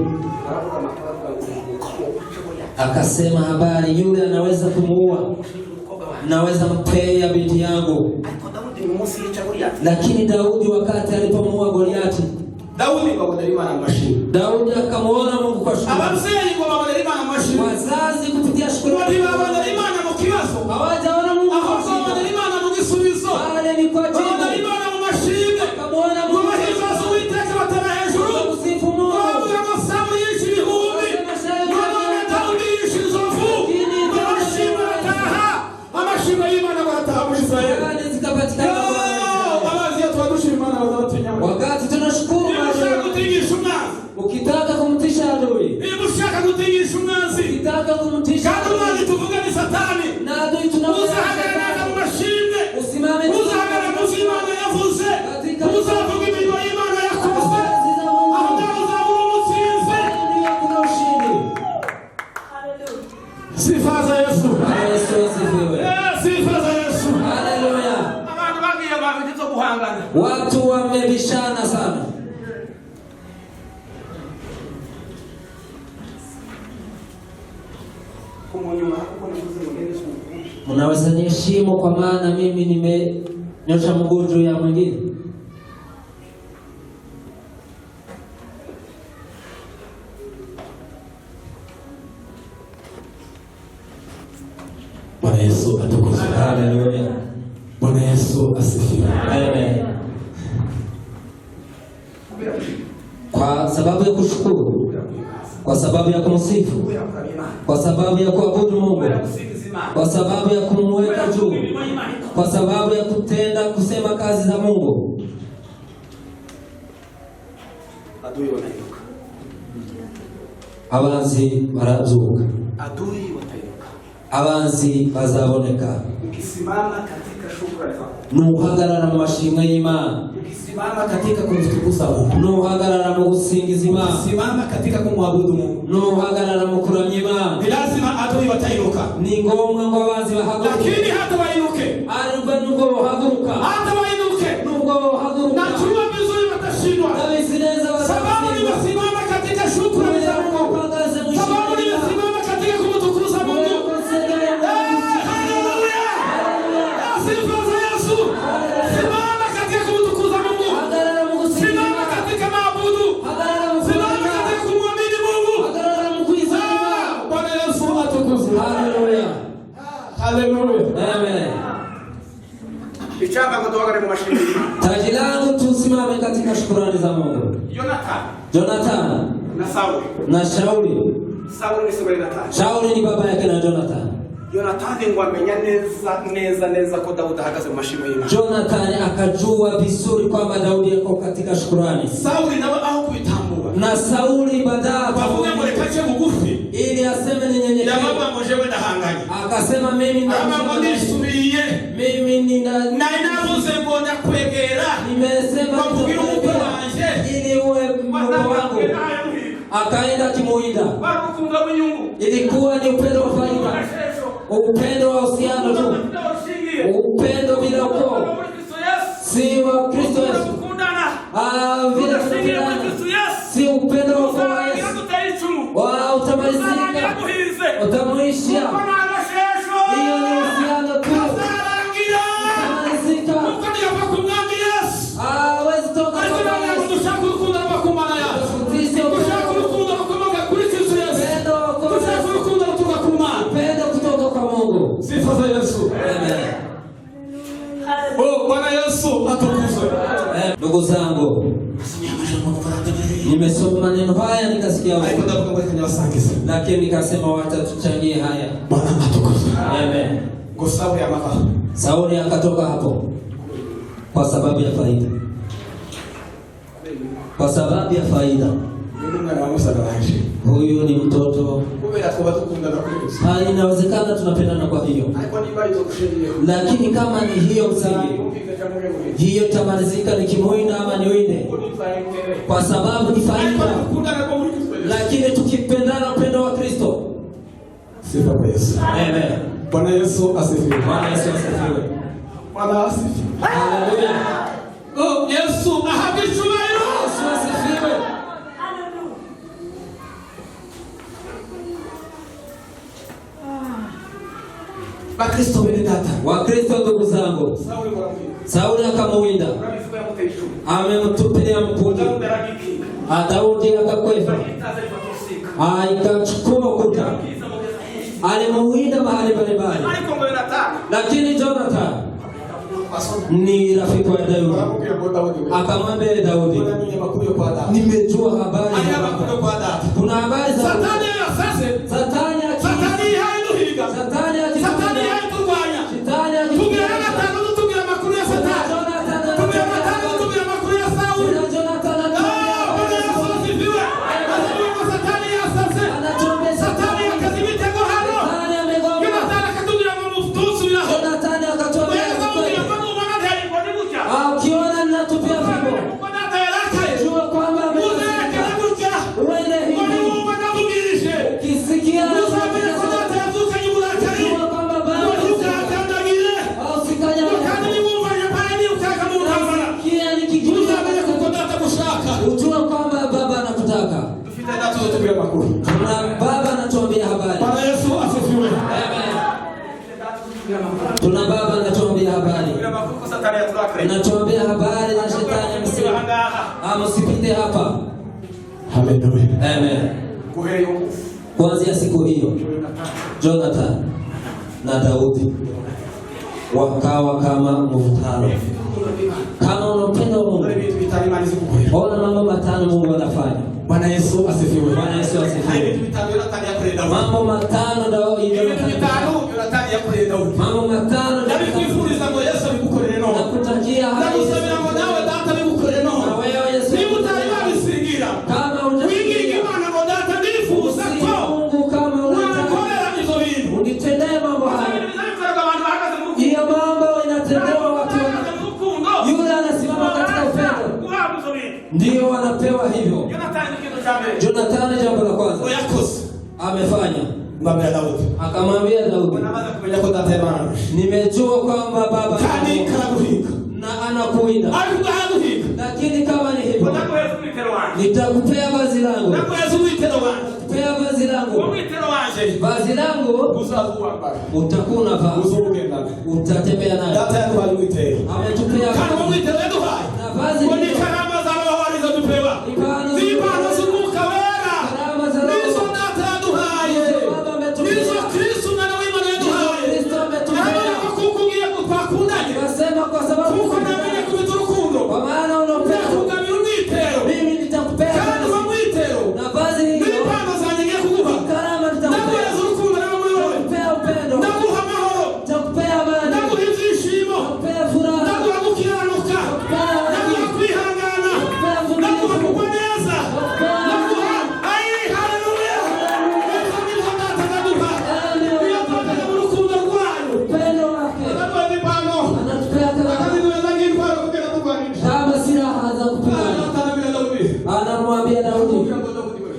akasema habari, yule anaweza kumuua, naweza mpea binti yangu. Lakini Daudi wakati alipomuua Goliathi, Daudi akamuona Mungu kwa shukrani. Wazazi kupitia shukrani hawajaona Mungu kwa shukrani. Wale ni kwa jibu. Akamuona Mungu. Kusifu Mungu. Wakati tunashukuru ukitaka kumtisha adui, ukitaka kumtisha na adui tunaweza usimame sifa za Yesu. Yesu asifiwe. Sifa za Yesu. Haleluya. Watu wamebishana sana. Mnaweza niheshimu kwa maana mimi nimenyosha mguu juu ya mwingine. Bwana Yesu atukuzwe. Haleluya. Bwana Yesu asifiwe. Amen. Kwa sababu ya kushukuru, kwa sababu ya kumsifu, kwa sababu ya kuabudu Mungu, kwa sababu ya kumweka juu, kwa sababu ya kutenda kusema kazi za Mungu, adui wanainuka. abanzi barazuka. Adui watainuka. Abanzi bazaboneka. Ukisimama katika shukrani zako, nuhagarara mu mashimwe y'Imana, ukisimama katika kumtukuza Mungu, nuhagarara mu gusingiza Imana, ukisimama katika kumwabudu Mungu, nuhagarara mu kuramya Imana, ni lazima adui watainuka. Ni ngombwa ngo abanzi bahaguruke. Lakini hata wainuke, ariko nubwo bahaguruka, hata wainuke, nubwo bahaguruka, na tuwa vizuri watashindwa. Sababu nimesimama katika shukrani za Mungu, sababu nimesimama katika kumtukuza Mungu. Sifa za Yesu. Simama katika kumtukuza Mungu, simama katika maabudu, simama katika kumwamini Mungu. Bwana Yesu atukuzwe. Haleluya. Haleluya. Amen. Ichanga kutoka kwa mashindi. Taji langu tusimame katika shukrani za Mungu. Jonathan na Shauli. Shauli ni baba yake na Jonathan. Jonathan ngo amenya neza ko Daudi ahagaze mu mashimo y'Imana. Jonathan akajua vizuri kwamba Daudi yuko katika shukrani. Sauli nawe aho kubitambua. Na Sauli baadaye bavuga ngo rekaje bugufi ili aseme ni nyenyekevu. Yababa mojewe ndahanganye. Akasema mimi ndisubiye. Mimi ninavuze ngo ndakwegera. Nimesema kugira umukwe wanje ili uwe mkwe wangu. Akaenda kimuinda. Barukunga bunyungu. Ilikuwa ni upendo wa faida. Upendo wa uhusiano tu. Upendo bila ukoo. Si wa Kristo Yesu. Vile tunapendana. Si upendo wa ukoo wa Yesu. Utamalizika. Utamuishia. Hiyo ni uhusiano tu. Utamalizika. Hawezi toka kwa Yesu. Nimesoma maneno haya nikasikia wewe. Lakini nikasema wacha tuchangie haya. Bwana atukuzwe. Amen. Kwa sababu ya mama. Sauli akatoka hapo kwa sababu ya faida. Kwa sababu ya faida. Huyu ni mtoto. Inawezekana tunapendana kwa hiyo. Lakini kama ni hiyo msingi, hiyo tamalizika nikimuinda ama niwinde. Kwa sababu ni faida. Lakini tukipendana upendo wa Kristo. Sifa kwa Yesu. Amen. Bwana Yesu asifiwe. Bwana Yesu asifiwe. Bwana asifiwe. Haleluya. Oh, Yesu ahabishwe. Yesu asifiwe. Bakristo wene data. Wakristo ndugu zangu. Sauli akamuwinda. Amemtupilia mkuki. Daudi akakwepa. Ikachukua ukuta. Alimuwinda mahali mbalimbali. Lakini Jonathan ni rafiki wa Daudi. Akamwambia Daudi, nimejua habari za kuna habari za Satani baba anatuambia habari. Bwana Yesu asifiwe. Amen. Tuna baba anatuambia habari. Anatuambia habari na shetani msipite hapa. Haleluya. Amen. Kuanzia siku hiyo Jonathan na Daudi wakawa kama mvutano. Kama unapenda Mungu, ona mambo matano Mungu anafanya. Bwana Yesu asifiwe. Bwana Yesu asifiwe. Mambo matano Daudi mambo matano ndabikufuriza ngo Yesu abigukorere none. Nakutakia haya. Ndagusabira ngo nawe data abigukorere none. Na wewe Yesu. Niba utari babisingira. Kama unataka Imana ngo data ndifuza ko Mungu kama unakorera izo bintu. Unitendee mambo haya. Hiyo mambo inatendewa watu yule anasimama katika upendo. Ndio wanapewa hivyo. Jonathan jambo la kwanza amefanya. Akamwambia Daudi, nimejua kwamba baba na anakuinda. Lakini kama ni hivyo, nitakupea vazi langu. Nitakupea vazi langu. Vazi langu utakuna vazi. Utatembea naye. Ametupea na vazi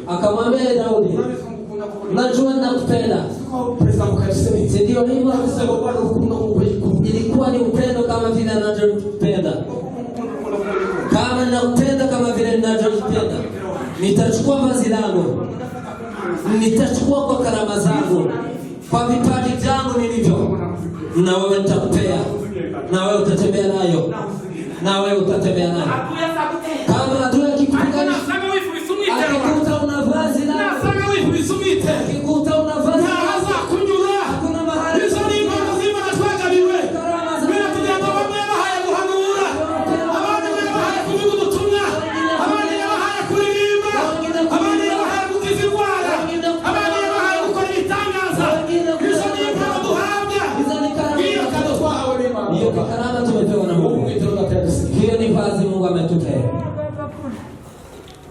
akamwambia Daudi, najua nakupenda. Ndio hivyo ilikuwa ni upendo kama vile ninavyopenda. Kama ninakupenda kama vile ninavyopenda, nitachukua vazi langu. Nitachukua kwa karama zangu, kwa vipaji vyangu nilivyo. Na wewe nitakupea. Na wewe utatembea nayo. Na wewe utatembea nayo. Kama adui akikupigana akikuta una vazi lako, akikuta una vazi lako, hakuna mahali Karama za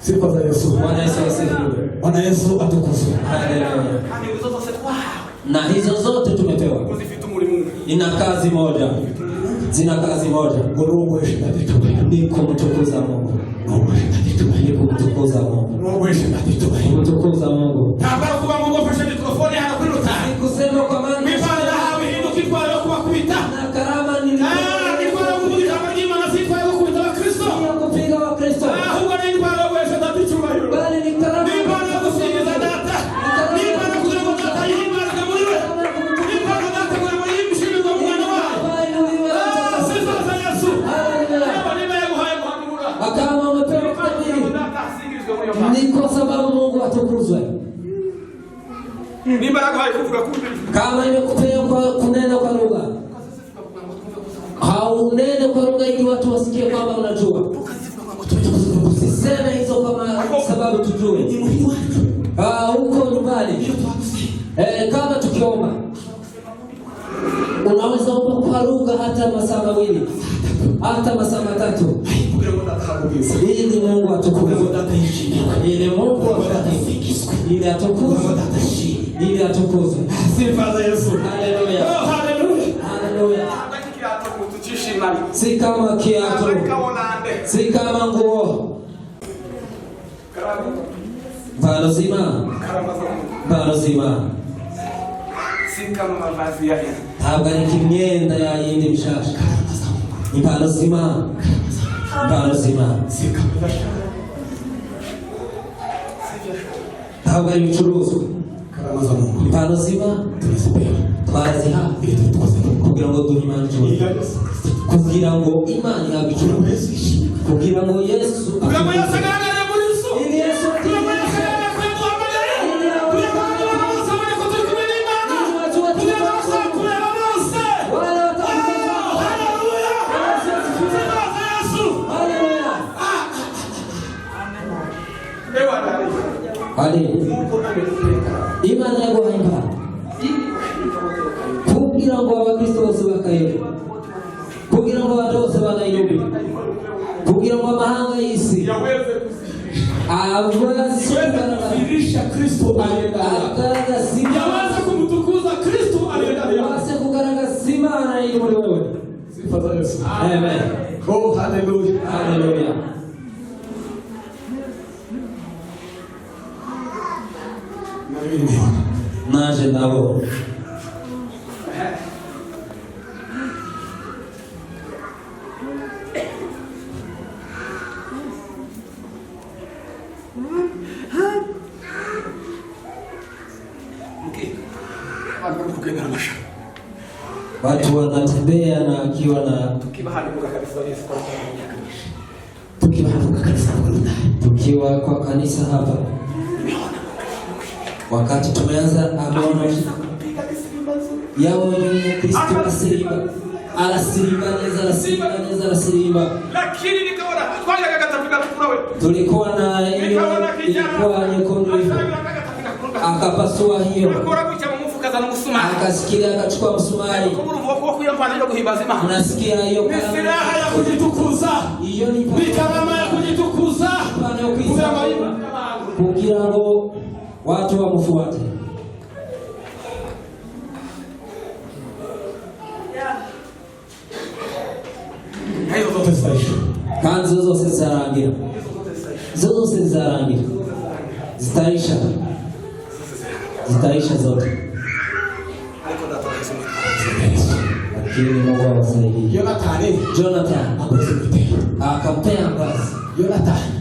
Sifa za Yesu. Bwana Yesu asifiwe. Bwana Yesu atukuzwe. Haleluya. Na hizo zote tumepewa. Ina kazi moja. Zina kazi moja. Ni kumtukuza Mungu. Ni kumtukuza Mungu. Kumtukuza Mungu. Kusema kwa maana na karama ni kupiga wa Kristo. Bali ni karama ni kwa sababu Mungu atukuzwe. Kama imekupea kwa kunena kwa lugha, haunene kwa lugha ili watu wasikie kwamba unajua. Usiseme hizo kama sababu tujue. Huko nyumbani kama tukiomba, unaweza omba kwa lugha hata masaa mawili, hata masaa matatu, ili Mungu atukuzwe. Ili Mungu atukuzwe. Ili atukuzwe. Ili atukuzwe. Sifa za Yesu. Haleluya. Oh, haleluya. Haleluya. Si kama kiatu, si kama nguo. Bado zima. Bado zima. Si kama mavazi yake. Habari kimyenda ya yindi mshasha. Ni bado zima. Bado zima. Si kama habari mchuruzo. karama za Mungu. Bado zima. Tunazipewa. Twaziha. Ili tutukuzwe. Kugira ngo duhimane cyo. Kugira ngo imani yabicuruza. Kugira ngo Yesu agaragare muri Yesu. Ili Yesu imana yako haimba kugira ngo abakristo bose bakaye, kugira ngo badose banairobi, kugira ngo amahanga y'isi kufirisha Kristo agaragaza yaweza kumtukuza Kristo aliyedalia wase kugaragaza imana iri muri wewe. Sifa za Yesu. Amen. Oh, haleluya. Haleluya. Naje nabo watu wanatembea na akiwa na tukiwa kwa kanisa hapa, wakati tumeanza ameona yawo yenye Kristo anasirimba, lakini nikaona twajaga katapika tukurawe, tulikuwa na hiyo ilikuwa nyekundu akapasua hiyo, akasikia akachukua msumari, unasikia hiyo ni silaha ya kujitukuza, hiyo ni karama ya kujitukuza, kugira ngo watu wamfuate. hayo zote zitaisha, Kanzu zose zitarangira, zose zitarangira, zitaisha zote. Lakini Mungu awasaidie. Jonathan akampea basi.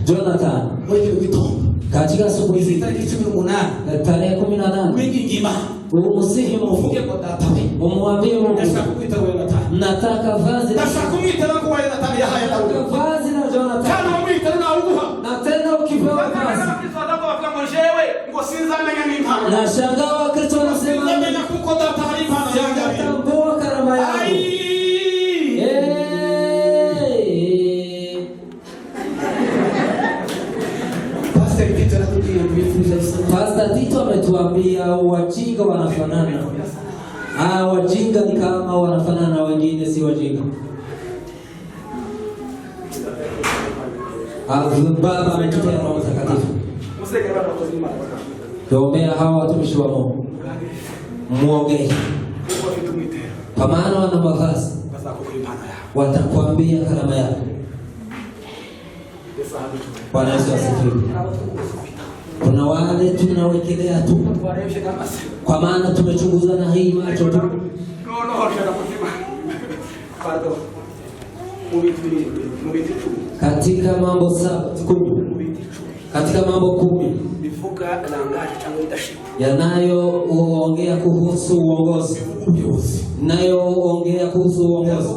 Jonathan katika siku hizi tarehe 18 umusihi Mungu umwambie Mungu nataka vazi la Jonathan, na tena ukipewa vazi na shangaa Wakristo wanasema tambua karama yako. Pastor Tito ametuambia wajinga wanafanana. Wajinga ni kama wanafanana, wengine si wajinga. Baba ametupea Roho Mtakatifu. Tuombea hawa watumishi wa Mungu. Muongee. Kwa maana wana mavazi. Watakwambia karama yako. Bwana Yesu asifiwe. Kuna wale tunawekelea tu. Kwa maana tumechunguza na hii macho tu. Katika mambo 10. Katika mambo 10 yanayoongea kuhusu uongozi. Nayoongea kuhusu uongozi.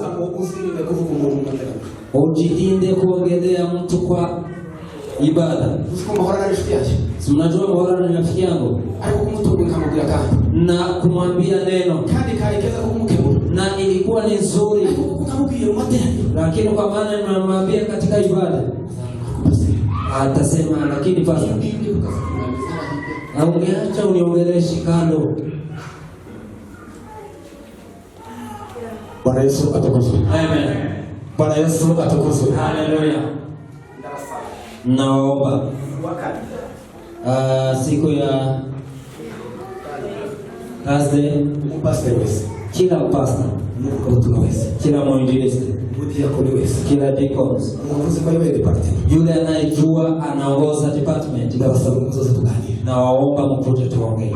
Ujilinde kuongelea mtu kwa ibada. Mnajua Bwana ni rafiki yangu. Na kumwambia neno. Na ilikuwa ni nzuri. Lakini kwa maana nimemwambia katika ibada, atasema lakini pastor, ungeacha uniongeleshe kando. Bwana Yesu atukuzwe. Amen. Bwana Yesu atukuzwe. Haleluya. Naomba siku ya Thursday kila pastor, kila mwinjilisti, kila deacons, yule anayejua anaongoza department, na waomba mkuje tuongee.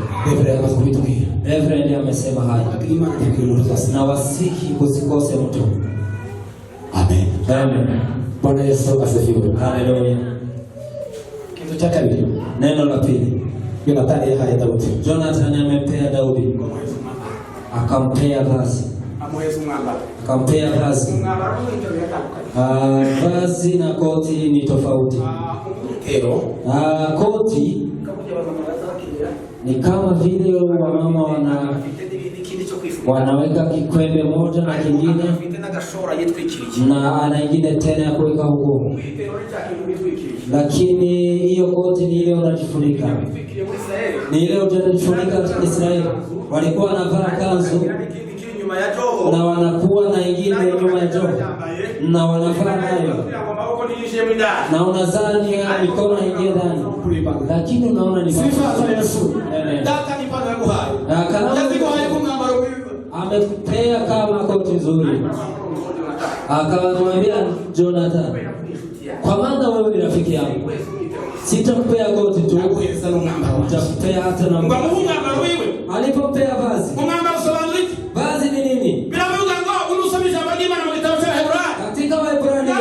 Reverend amesema haya, na wasiki kusikose mtu. Amen. Amen. Bwana Yesu asifiwe. Haleluya. Kitu cha pili, neno la pili, Jonathan haya Daudi. Jonathan amempea Daudi, akampea vazi. Akampea vazi. Vazi na koti ni tofauti. Koti ni kama vile wamama wanaweka kikwembe moja na kingine, na ana ingine tena ya kuweka huko. Lakini hiyo koti ni ile unajifunika. Ni ile unajifunika. Israeli walikuwa wanavaa kanzu na wanakuwa na ingine nyuma ya joho, na wanavaa nayo, na unazani mikono ingie ndani. Lakini unaona ni sifa za Yesu. Data ni pale kwa hayo. Lazima hayo amepea kama koti nzuri. Akamwambia Jonathan, kwa maana wewe ni rafiki yangu, sitakupea koti tu, nitakupea hata na alipopea vazi. Vazi ni nini? Katika Waebrania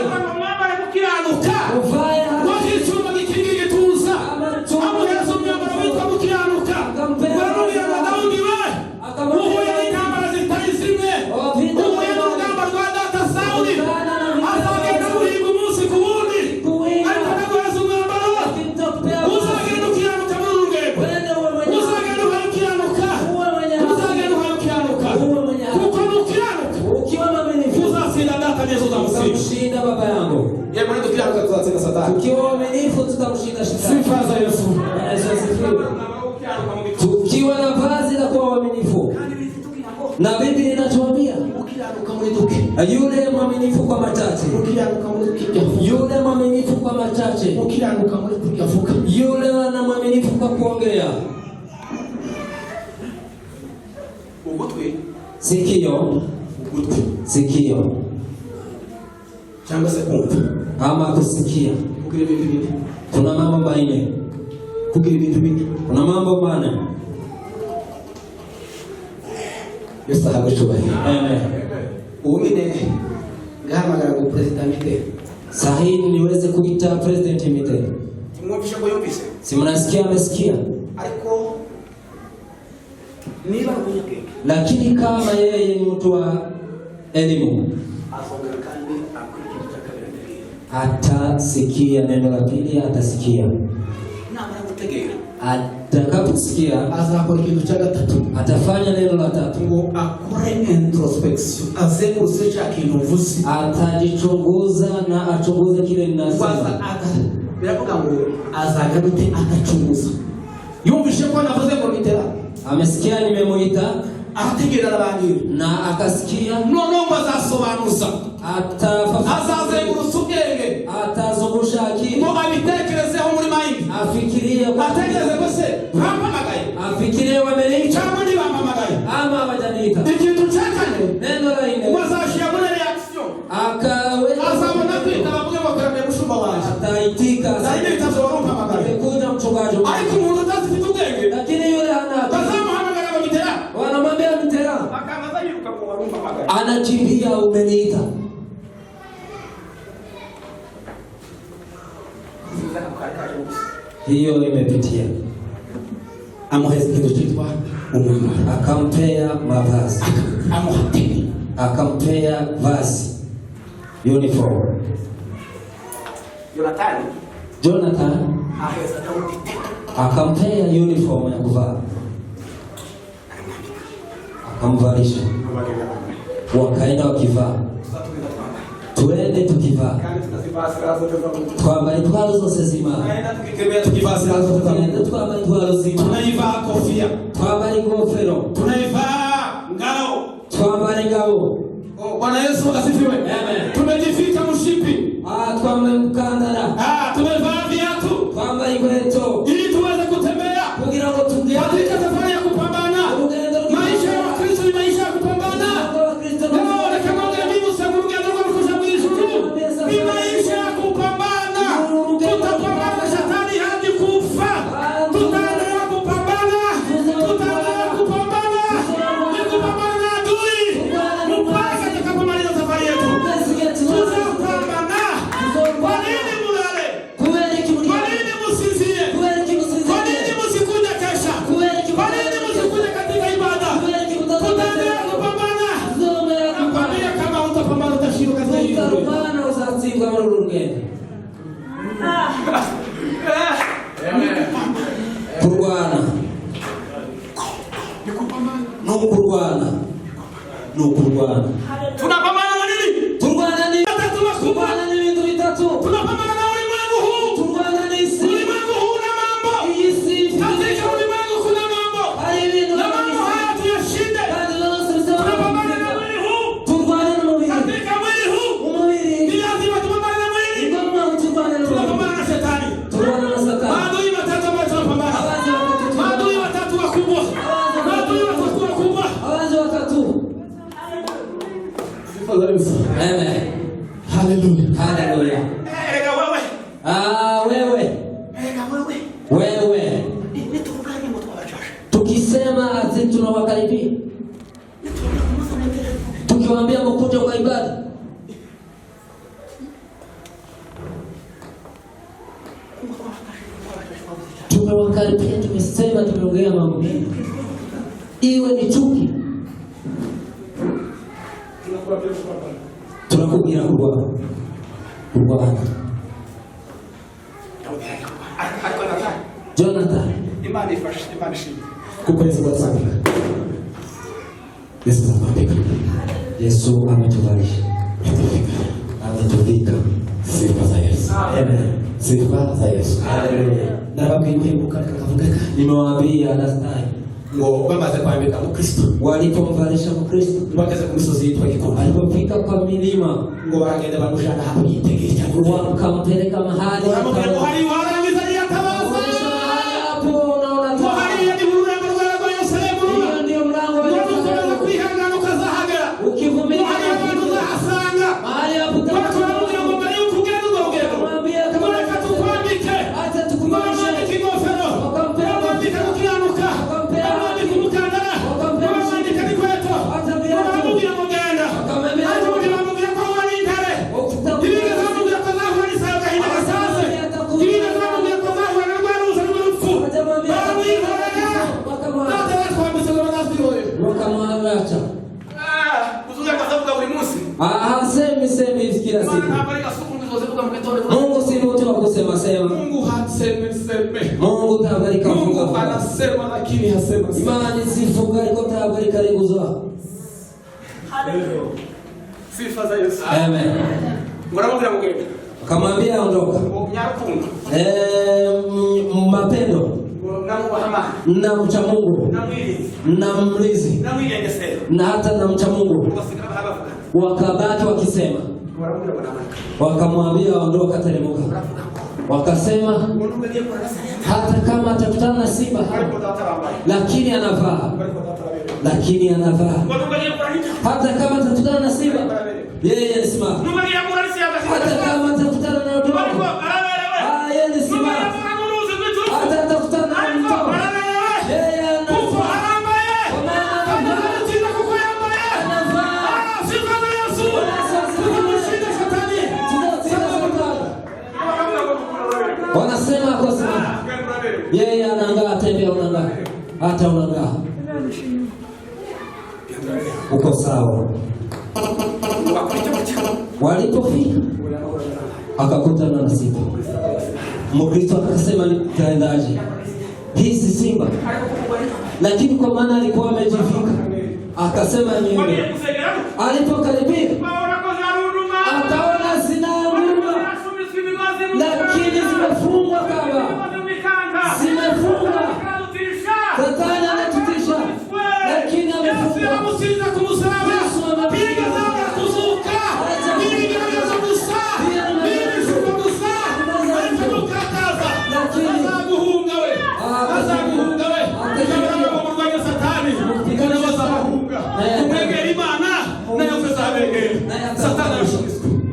tutamshinda baba yangu. Tukiwa waaminifu tutamshinda shetani. Sifa za Yesu. Tukiwa na vazi la kuwa waaminifu. Na Biblia inatuambia yule mwaminifu kwa machache, yule mwaminifu kwa machache, yule ana mwaminifu kwa kuongea. Sikio, sikio changa sekunde ama kusikia. Kuna mambo manne. Kuna mambo manne. Yesu hakushubiri. Amen. Umine gama gara president sahihi niweze kuita president mite. Tumwambisha kwa yopise. Si mnasikia amesikia. Aliko niba kunyake. Lakini kama yeye ni mtu wa elimu, atasikia neno la pili, atasikia. Atakaposikia azakora ikintu cya gatatu, atafanya neno la tatu, ngo akore introspection, azenguruse cya kintu vusi, atajichunguza na achunguze kile ninasema. Biravuga ngo azagarute atachunguza. Yumvishe ko navuze ngo mitera, amesikia nimemuita, ategera abandi na akasikia, noneho azasobanuza, atazungusha akili kazi. Na ile bitazorompa magari. Amekuja mchungaji. Ariko umuntu utazifite ubwenge. Lakini yule hana. Bazamuhamagara ngo bitera. Wanamwambia mtera. Akamaza yiruka ngo warumpa magari. Anakimbia umeniita. Hiyo imepitia. Amuheza kitu kitwa umwambaro. Akampea mavazi. Amuhatini. Akampea vazi. Uniform. Jonathan akampea uniform ya kuvaa. Akamvalisha. Wakaenda wakivaa. Tuende tukivaa. Twambaye intwaro zose z'Imana. Tukivaa silaha zote za Mungu. Twambaye intwaro z'Imana. Tunaivaa kofia. Twambaye ingofero. Tunaivaa ngao. Twambaye ngao. Bwana Yesu asifiwe. Amen. Tumejifika mshipi. Twambaye mkandara. Tumevaa viatu. Twambaye inkweto. Ili tuweze kutembea. Kugira ngo tugende. Katika safari ya kupambana. Maisha ya Wakristo ni maisha ya kupambana. Leo kama ngine mimi usema mgendo kwa kushawishi. Ni maisha ya kupambana. Tutapambana na shetani hadi kufa. Tutaendelea kupambana. Tutaendelea kupambana. Ni kupambana na adui. Mpaka tutakapomaliza safari yetu. Tutapambana. Kwa nini mulale? Kwa nini msinzie? Kwa nini msikuje kesha? Kwa nini msikuje katika ibada? Tutaendelea kupambana. Nakwambia kama utapambana utashinda katika hii dunia. Utapambana uzatsindwa muri urugendo. Kurwana. Nukurwana. Tunapambana na nini? Turwana ni Turwana ni vitu vitatu. tunapambana na ulimwengu huu. Turwana ni isi. Ulimwengu huu una mambo. Iyi si. Katika ulimwengu kuna mambo. Hari ibintu Na mambo haya tuyashinde. kandi bose bisaba Tunapambana na mwili huu. turwana n'umubiri. Katika mwili huu. Umubiri. Ni lazima tupambane na mwili. Ngomba turwana n'umubiri. Tunapambana na shetani. Turwana na Satani. Maadui watatu ambao tunapambana. Abazi watatu. Maadui watatu wakubwa. Maadui watatu wakubwa. Abazi watatu. Amen. Hallelujah. Hallelujah. Erega wewe. Wewe. Erega wewe. Wewe. Ni tukuganye ngo twabachasha. Tukisema ati tunawakaribia. Tukiwaambia mkuje kwa ibada. Tumewakaribia, tumesema, tumeongea mambo mengi. Iwe ni chuki. Tunakubwira kurwana. Jonathan. Imani ifashe, imani shinde. Kukwezi kwa sana. Yesu ametuvalisha. Ametuvika. Sifa za Yesu. Amen. Sifa za Yesu. Haleluya. Na bakimuka kakavugaka. Nimewaambia last time. Ngo bamaze kwambika mu Kristo. Walipomvalisha Mkristo. Bageze ku misozi yitwa Gikombe. Alipofika kwa milima. Ngo bagenda bamushaka hapo yitegeye cyangwa Wakampeleka mahali. Uramubwira ngo hari warangiza yatabaza. Hapo unaona tu. Hari ya dibura ya barwara kwa Yerusalemu. Hiyo ndio mlango wa Yerusalemu. Kwihangana ukazahagera. Ukivumilia hari abantu uzahasanga. mahali hapo turamubwira ngo mbere yuko ugenda urugendo. Mwambie kama reka tukwambike. acha tukumbushe ingofero. Wakampeleka ukiranuka. Wakampeleka umukandara. Wakampeleka nikweto. Wakamubwira ngo genda. Wakamubwira ko wari intare. Ibintu zamubwira ko zahura n'isaha gahinda gasase. Ibintu zamubwira ko zahura n'urwaruza n'urupfu. Baramwihorera. None batwambise ngo banazwihorere. wakamwacha. Uzuza kwa sababu buri munsi. Semi kila siku. Mungu si mtu wa kusema sema. Mungu hasemi. Mungu tabarika funga. Mungu anasema lakini hasema. Imani sifunga iko tabarika liguzwa. Haleluya. Sifa za Yesu. Amen. Ngoramubwira ngo genda. Kamwambia ondoka. Nyarukundo. Mapendo. Namuhama. Na mcha Mungu. Na mlizi. Na hata na mcha Mungu. Wakabaki wakisema. Wakamwambia ondoka, teremka. Wakasema hata kama atakutana na simba lakini anavaa. Hata kama atakutana na simba yeye anasimama. Hata kama atakutana na ndovu Anasema kwa sababu yeye anaangaa, tembea unaangaa. Hata unaangaa. Uko sawa. Walipofika akakutana na simba. Mkristo akasema nitaendaje? Hizi simba. Lakini kwa maana alikuwa amejifika, akasema niende. Alipokaribia akaona zinaanguruma, lakini zimefungwa kama zimefungwa. Satani anatutisha, lakini amefungwa.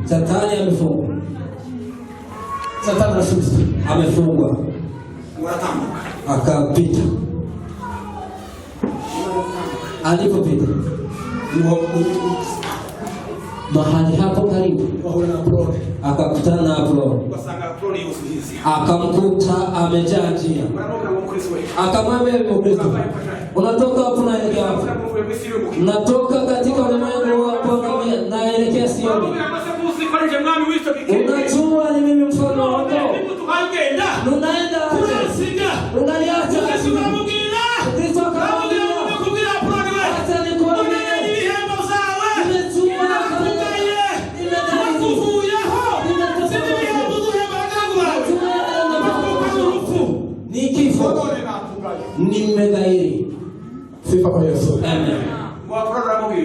Satani amefungwa. Satani amefungwa. Akapita. Alipopita mahali hapo karibu akakutana na Apolo. Akamkuta amejaa njia. Akamwambia Mkristo, unatoka hapo unaelekea wapi? Natoka katika ulimwengu wa kuangamia naelekea Sioni. Unajua ni mimi mfalme wa kondoo. Unaenda unaniacha. Kristo akamwambia, hata nikuambie ni kifo. Nimegairi. Sifa kwa Yesu. Amen.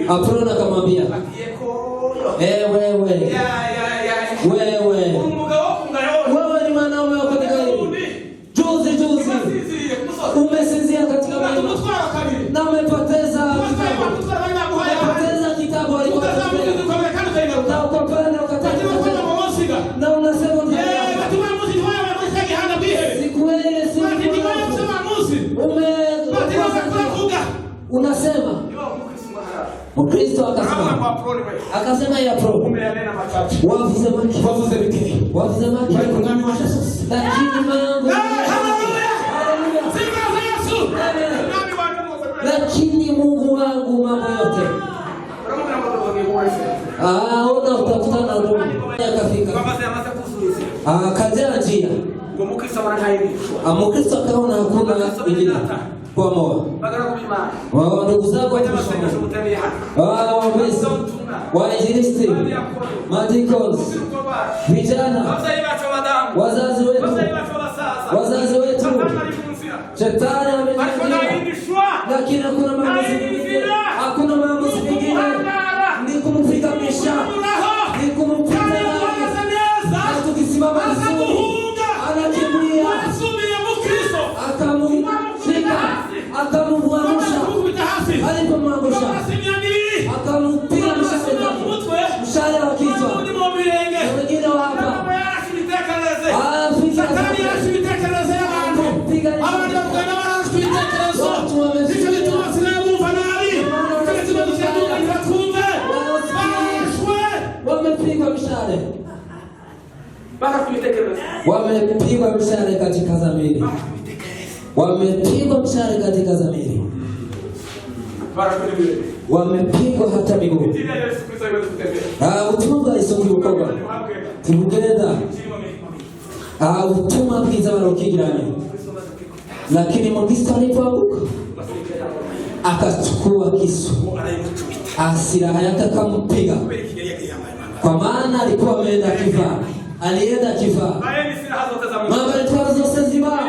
Apolo akamwambia, wewe ni mwanaume wa kugairi. Juzi umesinzia katika maimbo na umepoteza kitabu alikuwa na ukapenda ukataka na unasema siku ile unasema Mkristo akasema ya Apolo wavuze maki lakini mangu lakini Mungu wangu mambo yote. Ona utakutana ndio. Akafika. Akajaa njia. Mkristo akaona hakuna ingine. Kwa moyo. Wao ndugu zako wainjilisti, madikos, vijana, wazazi wetu, shetani ameingia, lakini hakuna maamuzi mengine, ni kumfikamisha, ni kumpiga na tukisimama vizuri, anakimbia, akamwangusha, alipomwangusha akampiga mshale wa kichwa, wengine wa hapa wamepigwa mshale, wamepigwa mshale katika dhamiri, wamepigwa mshale katika dhamiri, wamepigwa hata miguu. Utumwa isokiukoga tugenda utuma bwiza barokigiranye, lakini Mkristo alipoanguka akachukua kisu, silaha yake akampiga, kwa maana alikuwa ameenda kifaa. Alienda kifaa. Mambo alikuwa zote ziba.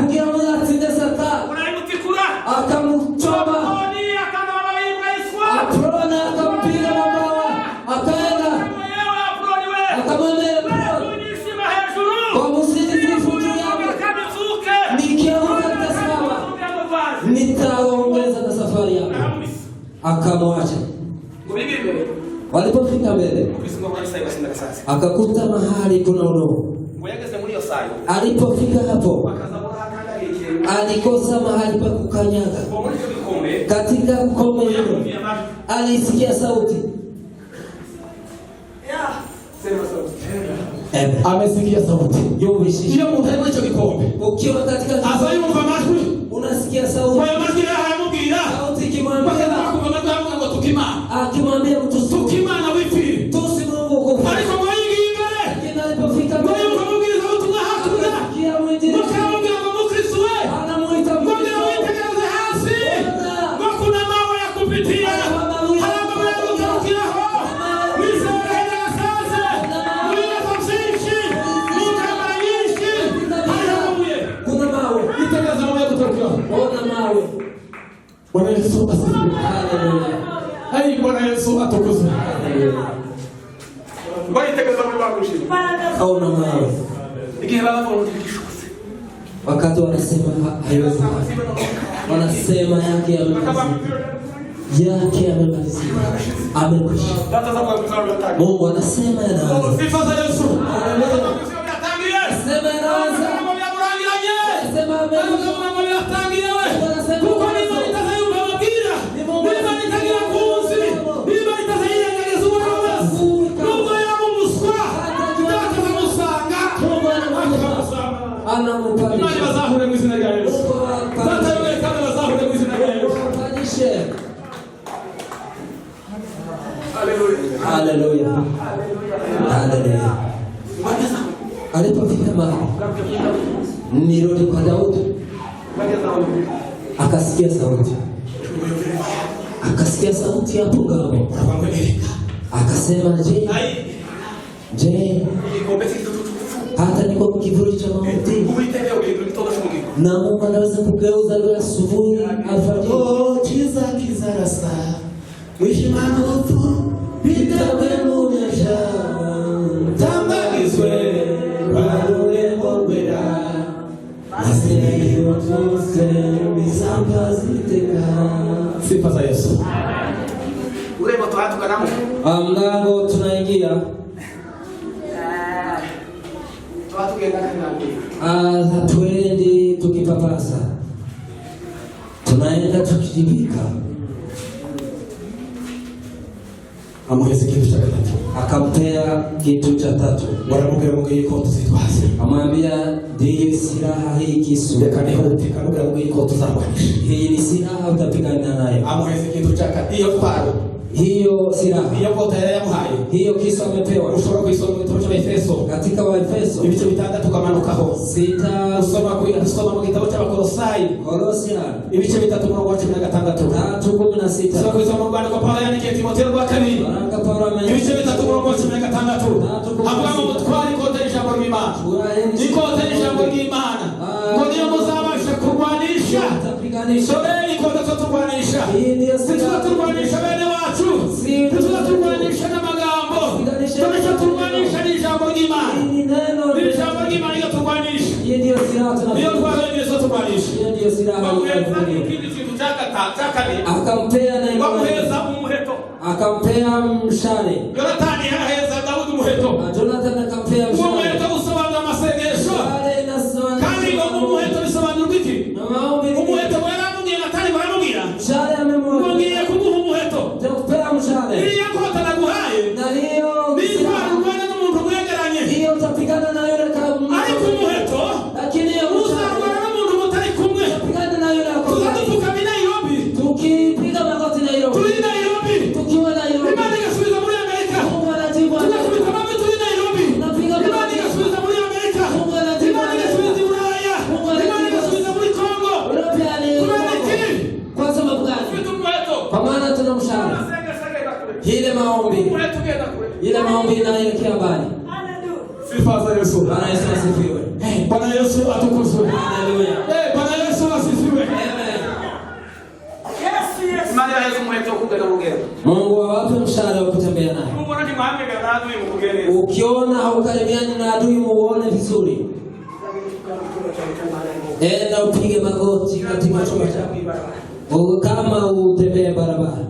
Kugira mwana atinde Satani. Akamchoma. Apolo akampiga mabawa. Akaenda. Akamwambia kwa msitifu juu yangu. Nikianguka nitasimama. Nitaongeza na safari yangu. Akamwacha. Walipofika mbele akakuta mahali kuna udongo. Alipofika hapo alikosa mahali pa kukanyaga. Katika kombe hilo alisikia sauti. Amesikia sauti. Yumvishije. Iyo muntu ari muri icyo gikombe. Ukiwa katika Asa yumva amajwi. unasikia sauti. Kwa majwi hayamubwira. Sauti ikimwambia ngo tukimana. Akimwambia mtu tukimana wifi. Tusi Mungu kufa. Ariko mwingi imbere. Inalipofika mbele. Kwa kumubwiriza ubutumwa hakuna. Kia mwinjili. Mukamubwira ngo mukristo we. Anamuita Mungu. Ngo witegereze hasi. Ngo kuna mawe ya kupitia. Bwana Yesu asifiwe. Hai Bwana Yesu atukuzwe. Baitegereza muri bagushira. Kaona mawe. Igihe baba ndikishuse. Wakati wanasema haiwezi. Wanasema yake yamemalizika. Yake yamemalizika. Amekwisha. Mungu anasema yanaanza. Sifa za Yesu. Sema yanaanza. Sema amekwisha. Hallelujah. Hallelujah. Alipofika mahali nirudi kwa Daudi, akasikia sauti. Akasikia sauti hapo ngamo. Akasema, je, hata niko kivuli cha mauti, na Mungu anaweza kugeuza leo asubuhi alfajiri. Oh, chiza kizarasa wishimana utu bitabemunesha tambagizwe barore ngobera asiri yotose misambaziteka. Sifa za Yesu. Ureba tuhatukanamu. Mlango tunaingia. Hatuendi tukipapasa, tunaenda tukijibika. Amuheze kitu cha tatu. Akampea kitu cha tatu. Waramubwira ngo yiko tuzitwaze. Amwambia ndiyo silaha hii kisu. Reka niho utekanubwira ngo yiko tuzarwanisha. Hii ni silaha utapigana nayo. Amuheze kitu cha tatu. Iyo twaro. Hiyo silaha. Iyo kota yamuhaye. Hiyo kisu amepewa. Ushobora kuisoma mu gitabo cy'Efeso. Katika Waefeso ibice bitandatu kamanukaho. 6 usoma mu gitabo cy'Abakolosayi. Kolosiani ibice 3:16. 3:16. Soma kusoma Rwanda kwa Paulo yandikiye Timotheo rwa kabiri. Baraka Paulo amenye. Ibice 3:16. Avuga ngo mutware ikote y'ijambo ry'Imana. Ikote y'ijambo ry'Imana. Ngo niyo muzabasha kurwanisha. Sobeni ikote turwanisha. Turwanisha bene wacu. Turwanisha n'amagambo. Turwanisha n'ijambo ry'Imana. N'ijambo ry'Imana iyo turwanisha. Ndiyo silaha tunapigana. Iyo twaragiye turwanisha. Ndiyo silaha. Akampea na umuheto. Akampea mshale. Yonatani aheza Daudi umuheto. Jonathan akampea mshale. Umuheto usobanura amasengesho. Kandi ngo umuheto bisobanura iki? Umuheto baramubwira Natani baramubwira. Mshale amemwona. Ngiye kuguha umuheto. Ndakupea mshale. Iyo kota naguhaye. Na hiyo bizarwana n'umuntu mwegeranye. Hiyo utapigana na yule kama. Ariko umuheto. Lakini hiyo uzarwana n'umuntu mutari kumwe. Utapigana na yule hapo. Tuzaduka Nairobi. Tukipiga magoti Nairobi. Tuli Nairobi. Tukiwa Nairobi. Imani ikasubiza muri Amerika. Mungu anajibu. Tunakubita mawe tuli Nairobi. Tunapiga Imani ikasubiza muri Amerika. Mungu anajibu. Imani ikasubiza Ulaya. Imani ikasubiza muri Kongo. Kwa sababu gani? Kwa maana tuna mshale. Ile maombi. Ile maombi inaelekea mbali. Sifa za Yesu. Bwana Yesu asifiwe. Bwana Yesu atukuzwe. Haleluya. Bwana Yesu asifiwe. Amen. Imani ya Yesu mwetu kugenda mugero. Mungu awape mshale wa kutembea naye. Mbona ni mwambe gado mugere. Ukiona haukaribiani na adui muone vizuri. Enda upige magoti katika chumba chako. Kama utembee barabara.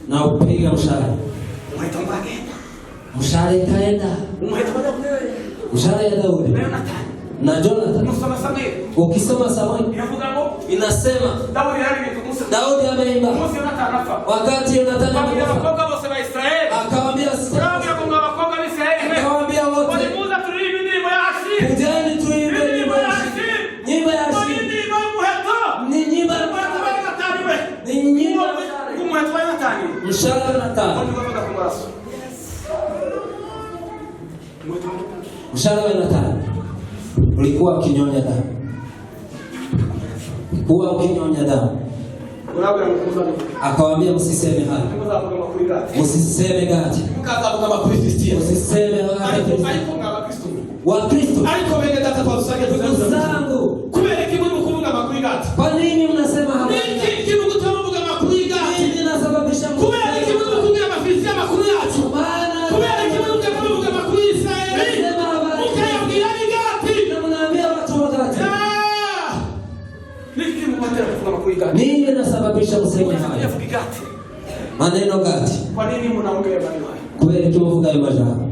Na upige mshale. Mwetu mbage. Mshale kaenda. Mshale ya Daudi. Na Jonathan. Ukisoma Samueli inasema Daudi ameimba wakati Jonathan akawaambia Mstari wa 45. Ulikuwa ukinyonya damu. Ulikuwa ukinyonya damu. Akawaambia msiseme hayo. Msiseme gati. Msiseme wa Kristo. Ndugu zangu, kwa nini mnasema hayo? Nini nasababisha nini nasababisha mseme hayo? Maneno gati. Kwa nini mnaongea maneno haya? Kubera kimuvuga ayo majambo.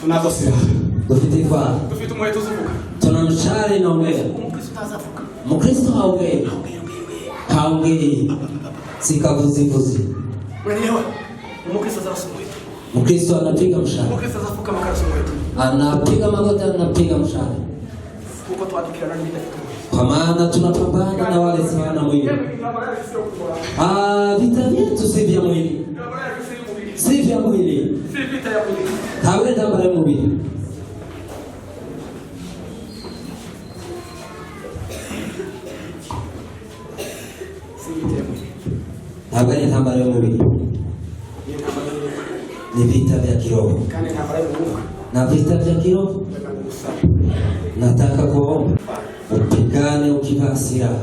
Tunazo silaha. Dufitifa. Dufite umuheto uzuvuga. Tunamshari na umea. Mkristo haongei. Haongei. Sikavuzivuzi. Unaelewa? Mkristo sasa umuheto. Mkristo anapiga mshale. Mkristo sasa fuka makarasu umuheto. Anapiga magoti, anapiga mshale. Kuko tuadikira nani bila. Kwa maana tunapambana na wale sana mwili. Vita vyetu si vya mwili. Si vya mwili. Si vita ya mwili. Hawenda mbele mwili. Si vita ya mwili. Hawenda mbele mwili. Ni vita vya kiroho. Na vita vya kiroho nataka kuomba upigane ukivaa silaha.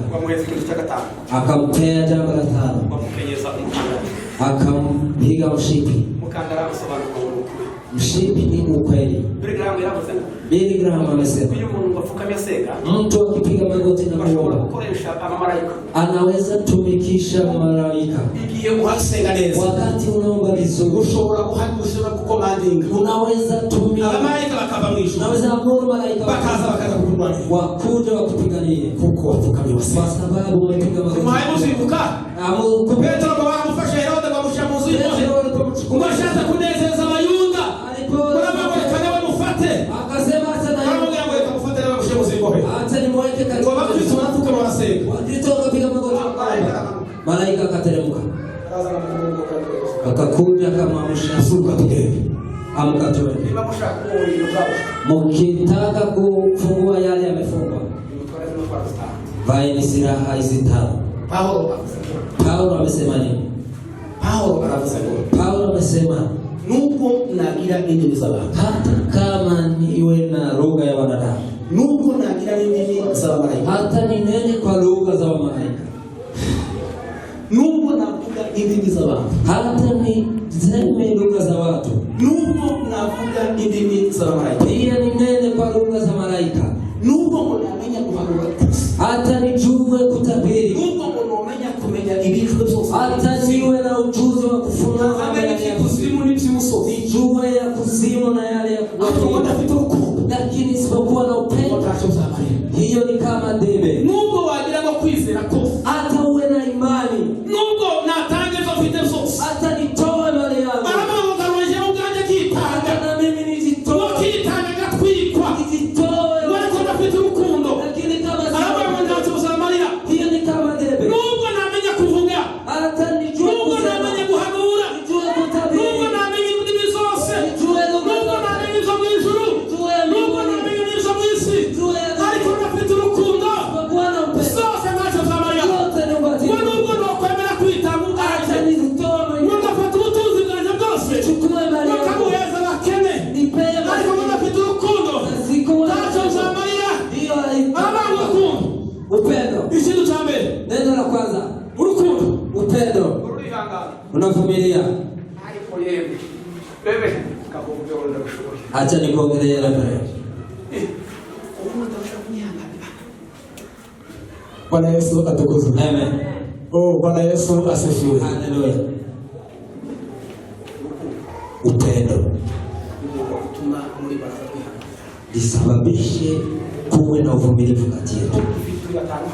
Akampea jambo la 5. Akampiga mshipi. Mshipi ni ukweli. Billy Graham amesema mtu akipiga magoti na kuomba anaweza tumikisha malaika. Wakati unaomba vizuri unaweza tumia unaweza amuru malaika wakuja wakupiganie kwa sababu umepiga magoti. Petro kwa mfasha Herode kwa mshamuzi umeshaanza kunezeza Wayuda kama mfate akasema hata na kama yangu mfate na mshamuzi hata nimweke kwa watu tunafuka wanasema Wakristo wakapiga magoti malaika akateremka akakuja kama mshasuka tokea amka toe mkitaka kufungua yale yamefungwa vaeni silaha hizi 5. Paulo amesema nini? Paulo amesema nubwo nagira indimi z'abantu, hata kama niwe na lugha ya wanadamu, nubwo nagira indimi z'abamarayika, hata ninene kwa lugha za malaika, nubwo navuga indimi z'abantu, hata niseme lugha za watu, nubwo navuga indimi z'abamarayika, pia ninene kwa lugha za malaika, nubwo namenya kuhanura, hata nijue kutabiri, nubwo namenya kumenya ibintu byose, hata niwe na ujuzi wa kufunga kuzimu n'iby'umusozi, nijue ya kuzimu na yale ya kuzimu, lakini isipokuwa na upendo hiyo ni kama debe. Nubwo wagira ngo kwizera ko hata uwe na imani, nubwo natange zofite zose, hata nitoe mali yangu, aramuga roje uganje kitanga na mimi nijitoe, kitanga gatwikwa nijitoe wala ko ndafite urukundo, lakini kama aramuga ndachoza Maria hiyo ni kama debe. Nubwo namenya kuvuga, hata nijue nubwo namenya guhanura, nijue kutabiri, nubwo namenya indimi zose, nijue nubwo namenya ibyo mu ijuru, nubwo namenya ibyo mu isi, ariko ndafite urukundo zose ntacyo za Maria. Nubwo nokwemera kwitanga hata nijitoe, ndafite ubutunzi bwanjye bwose bakaguheza bakene, ariko ndafite urukundo ntacyo za Maria. Arabanga urukundo, upendo. ikintu cya mbere, Neno la kwanza urukundo, upendo, urihangana unavumilia. ariko yewe bebe kavuga ngo ndabishoboye Acha nikuongelee pale. ubu ndashaka kunyihanganira. Bwana Yesu atukuzwe. Amen. Bwana Yesu asifiwe. Haleluya. Upendo Utuma muri baraza kwihangana. lisababishe kuwe na uvumilivu kati yetu, Vitu ya tano.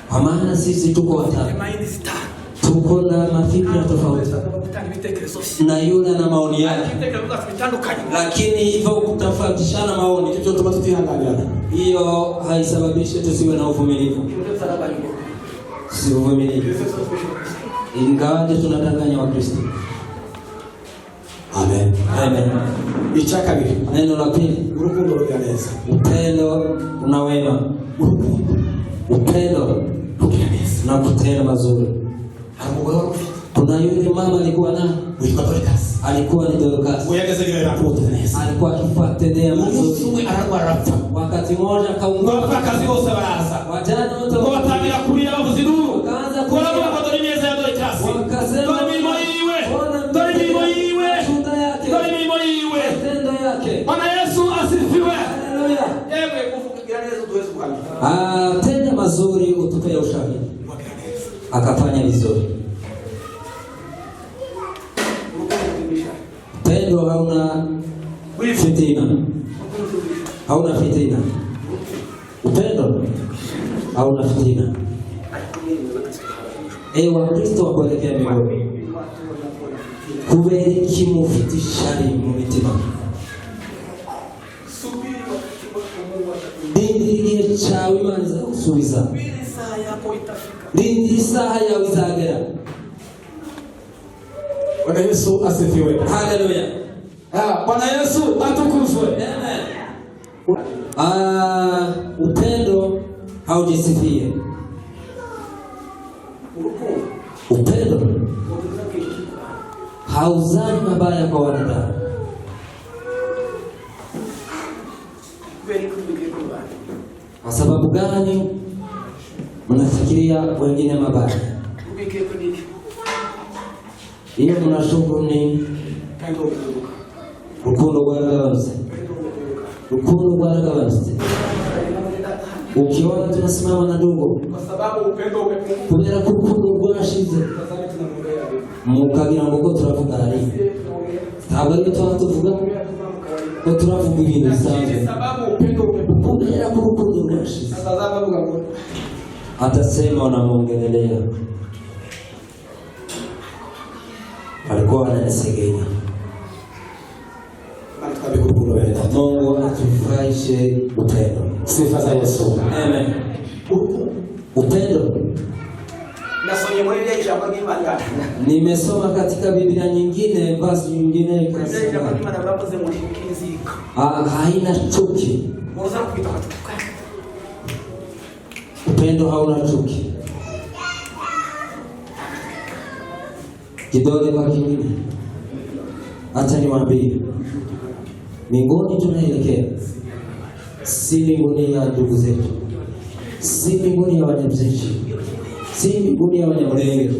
kwa maana sisi tuko watatu, Maini sita. tuko na mafikira tofauti Gutanga ibitekerezo. na yule na maoni yake, Ibitekerezo bitandukanye. lakini hivyo kutofautishana maoni Icyo tuma tutihanganirana. hiyo haisababishi tusiwe na uvumilivu. Ibyo zarabayingo. Si uvumilivu, ingawaje tunadanganya Wakristo. Amen. Amen. Amen. Icya kabiri, Neno la pili, urukundo rugira neza. upendo una wema. Upendo Rugira neza. na kutenda mazuri. Hari umugore wari ufite Kuna yule mama alikuwa na witwa Dorcas. alikuwa ni Dorcas. Uyageze gire raporo neza. Alikuwa akifuatilia Umunsi mazuri. umwe ararwara arapfa. Wakati mmoja akaungua. abapfakazi bose baraza Wajane wote ngo batangira kurira bavuza induru wakaanza kuravuga ngo dore ineza ya Dorcas, wakasema dore imirimo yiwe, dore imirimo yiwe, matunda yake, dore imirimo yiwe. matendo yake. Bwana Yesu asifiwe. Haleluya. Yewe kuvugira neza tuweze kuhamia. Tenda mazuri utupee ushahidi. Wagira neza. Akafanya vizuri. Pendo hauna fitina. Hauna fitina. Upendo hauna fitina. Ewa Kristo wakuelekea mbinguni. Kubera iki mufite ishari mu mitima. Rindira igihe cyawe Imana izagusubiza. Rindira isaha yawe izagera. Bwana Yesu asifiwe. Haleluya. Bwana Yesu atukuzwe. Amen. Upendo haujisifie. Upendo hauzani mabaya kwa wanadamu. Kwa sababu gani mnafikiria wengine mabaya? Iyo mnashukuru ni rukundo rwaragabanutse. Rukundo rwaragabanutse. Ukiona tunasimama na ndugu Kwa sababu upendo umepungua. kubera ko urukundo rwashize Tazama tunamuongelea vipi? mukagira ngo ko turavuga ari ntabwo ari tuba tuvuga ko turavuga ibintu bisanzwe Sababu upendo umepungua. kubera ko urukundo rwashize. Tazama lugha moja. Atasema unamwongelea, alikuwa wanasegenya. Tukabika urukundo bene data. Mungu atufurahishe upendo. Sifa za Yesu. Amen. Upendo Nasomye muri ile jambo ry'Imana. nimesoma katika Biblia nyingine, verse nyingine Ile jambo ikasema ry'Imana bavuze muri kinzika. haina chuki. Muza kwita katuka. Upendo hauna chuki. Kidole kwa kingine. Acha niwaambie, mbinguni tunaelekea, si mbinguni ya ndugu zetu, si mbinguni ya Wanyamzeshi, si mbinguni ya Wanyamulenge,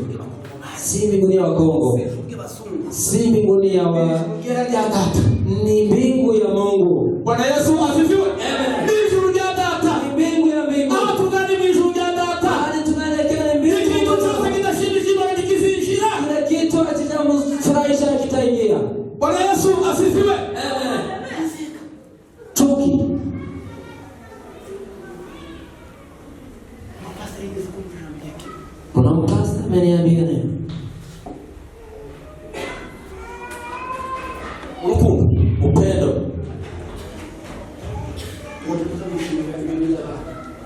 si mbinguni ya Wakongo, si mbinguni ya ni mbingu ya Mungu. Bwana Yesu asifiwe. Mbingu ya data. Ni mbingu ya mbingu. Hapo tugani mbingu ya data. Hadi tunaelekea mbingu. Kitu chote kinashindikana nikizinjira. Kile kitu hakijamfurahisha kitaingia. Bwana Yesu asifiwe. Chuki. Kuna mpasta ameniambia nini? Urukundo. Upendo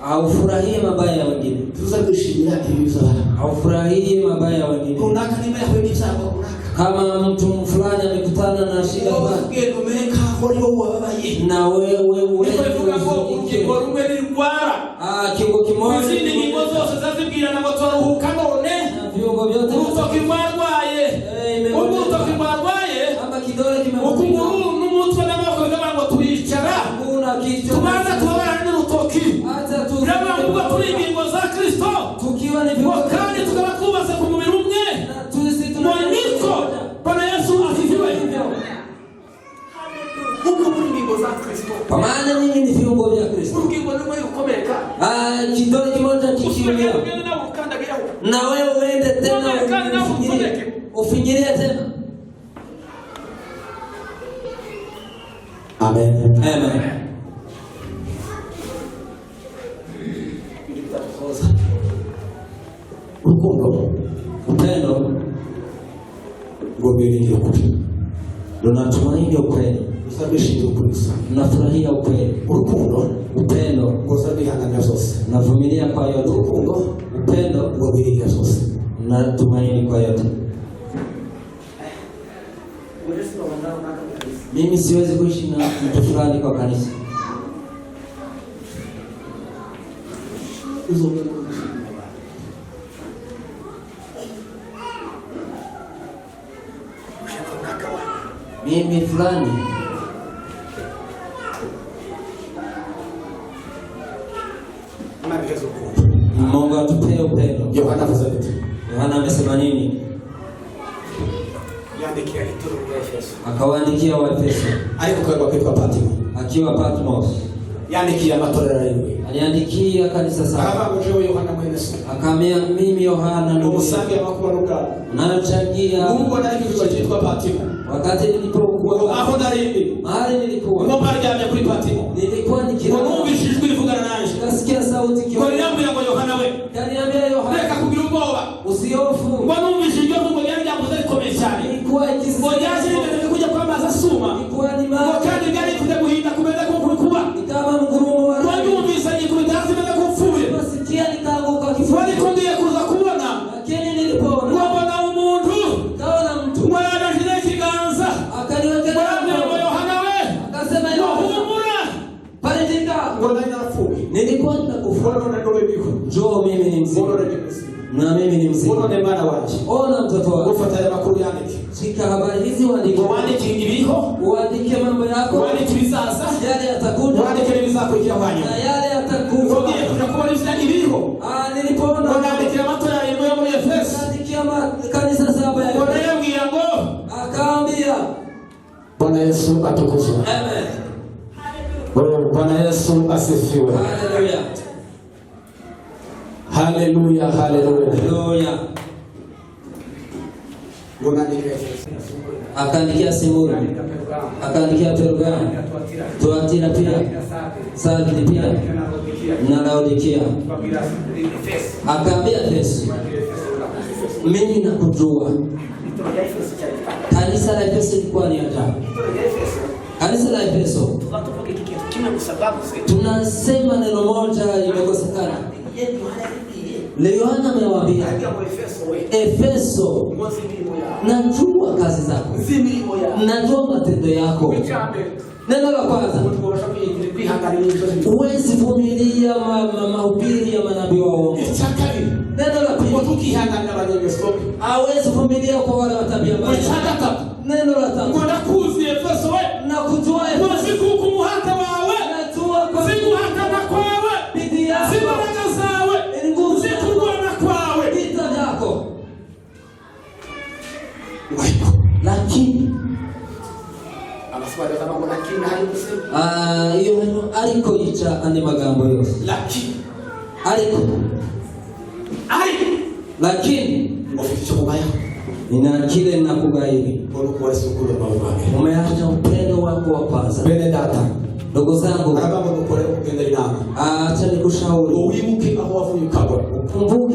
haufurahie mabaya ya wengine, Tuza kwishimira ibiza. haufurahie mabaya ya wengine. Runaka nimeho ibizabo runaka. Kama mtu fulani amekutana na shida fulani Ugendo menka hori wo wababaye. na wewe Ivuga ko urukingo rumwe n'indwara. kiungo kimoja Izindi ngingo zose zazibwirana ngo twaruhuka none. na viungo vyote Urutoki rwarwaye. Urutoki rwarwaye. kama kidole Ukuguru kimevunjika, n'umutwe n'amaboko bigabanwa ngo turicara. kuna kichwa Tubanza tubabarane n'urutoki. hata tu Biravuga turi ingingo za Kristo. tukiwa ni Ngo viungo kandi tukaba twubatse ku mubiri umwe. na tusi Moniko. Bwana Yesu asifiwe. Huko muri ngingo za Kristo. kwa maana nyinyi ni viungo vya Kristo. Urukingo rumwe rukomeka. Kidole kimoja kikiumia Usubire na ukandagiraho. na wewe uende tena ufinyirie tena. Amen. Amen. Urukundo. Upendo Ngobeni ukuri. tunatumaini ukweli, Usabishije ukuri. tunafurahia ukweli. Urukundo. Upendo Ngosabihanganya zose. unavumilia kwa yote. Urukundo. Upendo Ngobeni zose. unatumaini kwa yote. Wewe sio wanao Mimi siwezi kuishi na mtu fulani kwa kanisa. Mimi fulani Mungu atupee upendo. Yohana Fazaliti. Yohana amesema nini? Yandikia ituru ya Efeso. Akawaandikia Waefeso Alikuwa Patmo. akiwa Patmos. Yandikia matorero yenu. Aliandikia kanisa saba. Kama mjeo Yohana mweneso. Akamwambia mimi Yohana ndugu Umusangi amakuwa lugano. nayochangia Mungu analikuwa Patmo. wakati nilipokuwa Aho narindi. mahali nilikuwa Mungu alijamia kuri Patmo. nilikuwa nikilala. Mwumvishijwe ivugana nanje. Nasikia sauti Kwa kiwa niambu ya Yohana we. kaniambia Yohana Reka kugira ubwoba. usihofu. Mwumvishijwe Mungu yambuze rikomeye cyane. Ilikuwa Ngojaje nimekuja kwa maza suma. ilikuwa ni mama Wakati gani kuja kuhinda kumeza kukuwa. kama mgurumo wa Mwumvisa ni kuitazi meza kufuye. nasikia nikaanguka kifua. Walikondia kuza kuona. Lakini nilipoona Ngomba umuntu. kaona mtu Mwana shida kiganza. akaniwekelea Mwana Yohana we. akasema Yohana. pale tika Ngoja ninafuki. nilikuwa ninakufa. Mbona ndio biko? Njoo mimi ni mzima na mimi ni mzima. Mbona ni mwana waje? Ona mtoto wako. Ufuatane makuru yake. Shika habari hizi uandike. Uandike ibiho. Uandike mambo yako. Uandike bizaza. Yale yatakuja. Uandike bizako ikiwanyo. Na yale yatakuja. Ngoja tunakuwa ni ibiho. Nilipoona Uandike matora ya moyo wa Efeso. uandikia kanisa saba ya. Bwana yambia ngo. Akaambia Bwana Yesu atukuzwe. amen. Bwana Yesu asifiwe. Haleluya. Haleluya, haleluya. Haleluya. Akaandikia Simuri. Akaandikia Pergamo. Tuatira pia. Sardi pia. Na Laodikia. Akaambia Efeso. Mimi nakujua. Kanisa la Efeso lilikuwa ni ajabu. Kanisa la Efeso tunasema neno moja limekosekana. Yohana amewaambia Efeso, najua kazi zako, najua matendo yako. Neno la kwanza, huwezi vumilia mahubiri ya manabii wa uongo. Neno la pili, hawezi vumilia kwa wale wa tabia mbaya. Neno la tatu, nakujua Efeso, najua kwa bidii yako, nguvu zako, vita vyako. Lakini hiyo neno ariko yica andi magambo yose. Lakini nina kile ninakugairi. Umeacha upendo wako wa kwanza. Ndugu zangu, acha nikushauri ukumbuke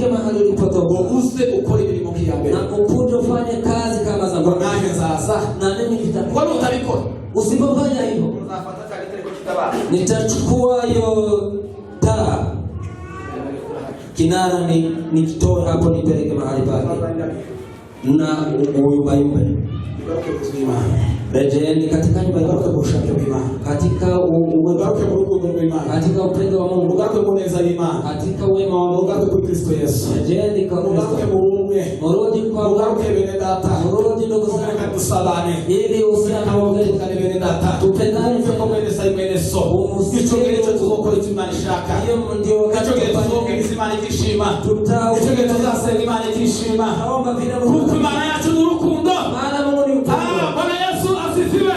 mahali ulipotoka na upute ufanye kazi kama za Mungu. Na mimi nitakuwa usipofanya hivyo nitachukua hiyo taa kinara nikitoa hapo nipeleke mahali pake na uyumbayumbe. Rejeeni katika nyumba yako, katika upendo wa Mungu, katika wema wa Mungu, rejeeni kwa Kristo, mrudi kwa Mungu, mrudi ndugu zangu, ili usiangalie tupendane Bwana Yesu asifiwe.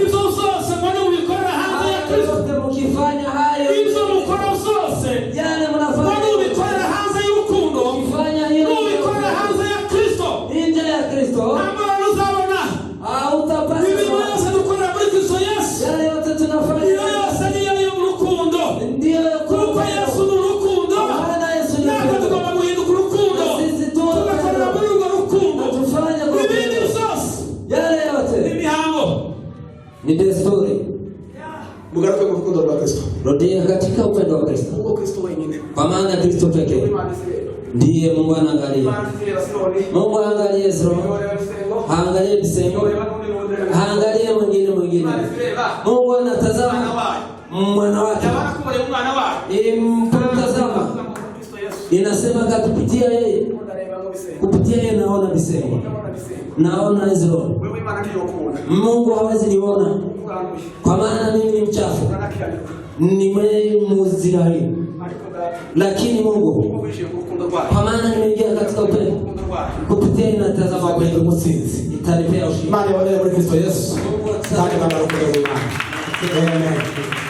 Hizo zose mbona ulikora hapo ya Kristo? Mkifanya hayo, Hizo mkora zose. yale mnafanya, Mbona ulikora haza y'urukundo? mkifanya hilo, Ulikora haza ya Kristo. nje ya Kristo, Ambao uzabona. hautapata. Bibi Yesu dukora muri Kristo Yesu. Yale yote tunafanya, Yose ni yale y'urukundo. ndio Kuko Yesu ni urukundo. Maana Yesu ni Nako upendo. tugomba guhinduka urukundo. Sisi Tugakorera muri urwo rukundo. tufanye kwa Ibindi zose. yale yote Imihango. ni desturi. Mugaruke mu rukundo rwa Kristo. Rudia katika upendo wa Kristo, Mungu Kristo wenyine. kwa maana Kristo pekee ndiye Mungu anaangalia. Mungu haangalie Ezra, haangalie Disemba, haangalie mwingine. mwingine. Mungu anatazama mwana wake. Mtazama. Inasema kupitia yeye. Kupitia yeye naona visema. Naona Israeli. Mungu hawezi niona. Kwa maana mimi ni mchafu. Nimemuzirali. Lakini Mungu, kwa maana nimeingia katika upendo, kupitia inatazama upendo msinzi itanipea ushindi. Imani wale wa Kristo Yesu. Asante Baba kwa neema. Amen.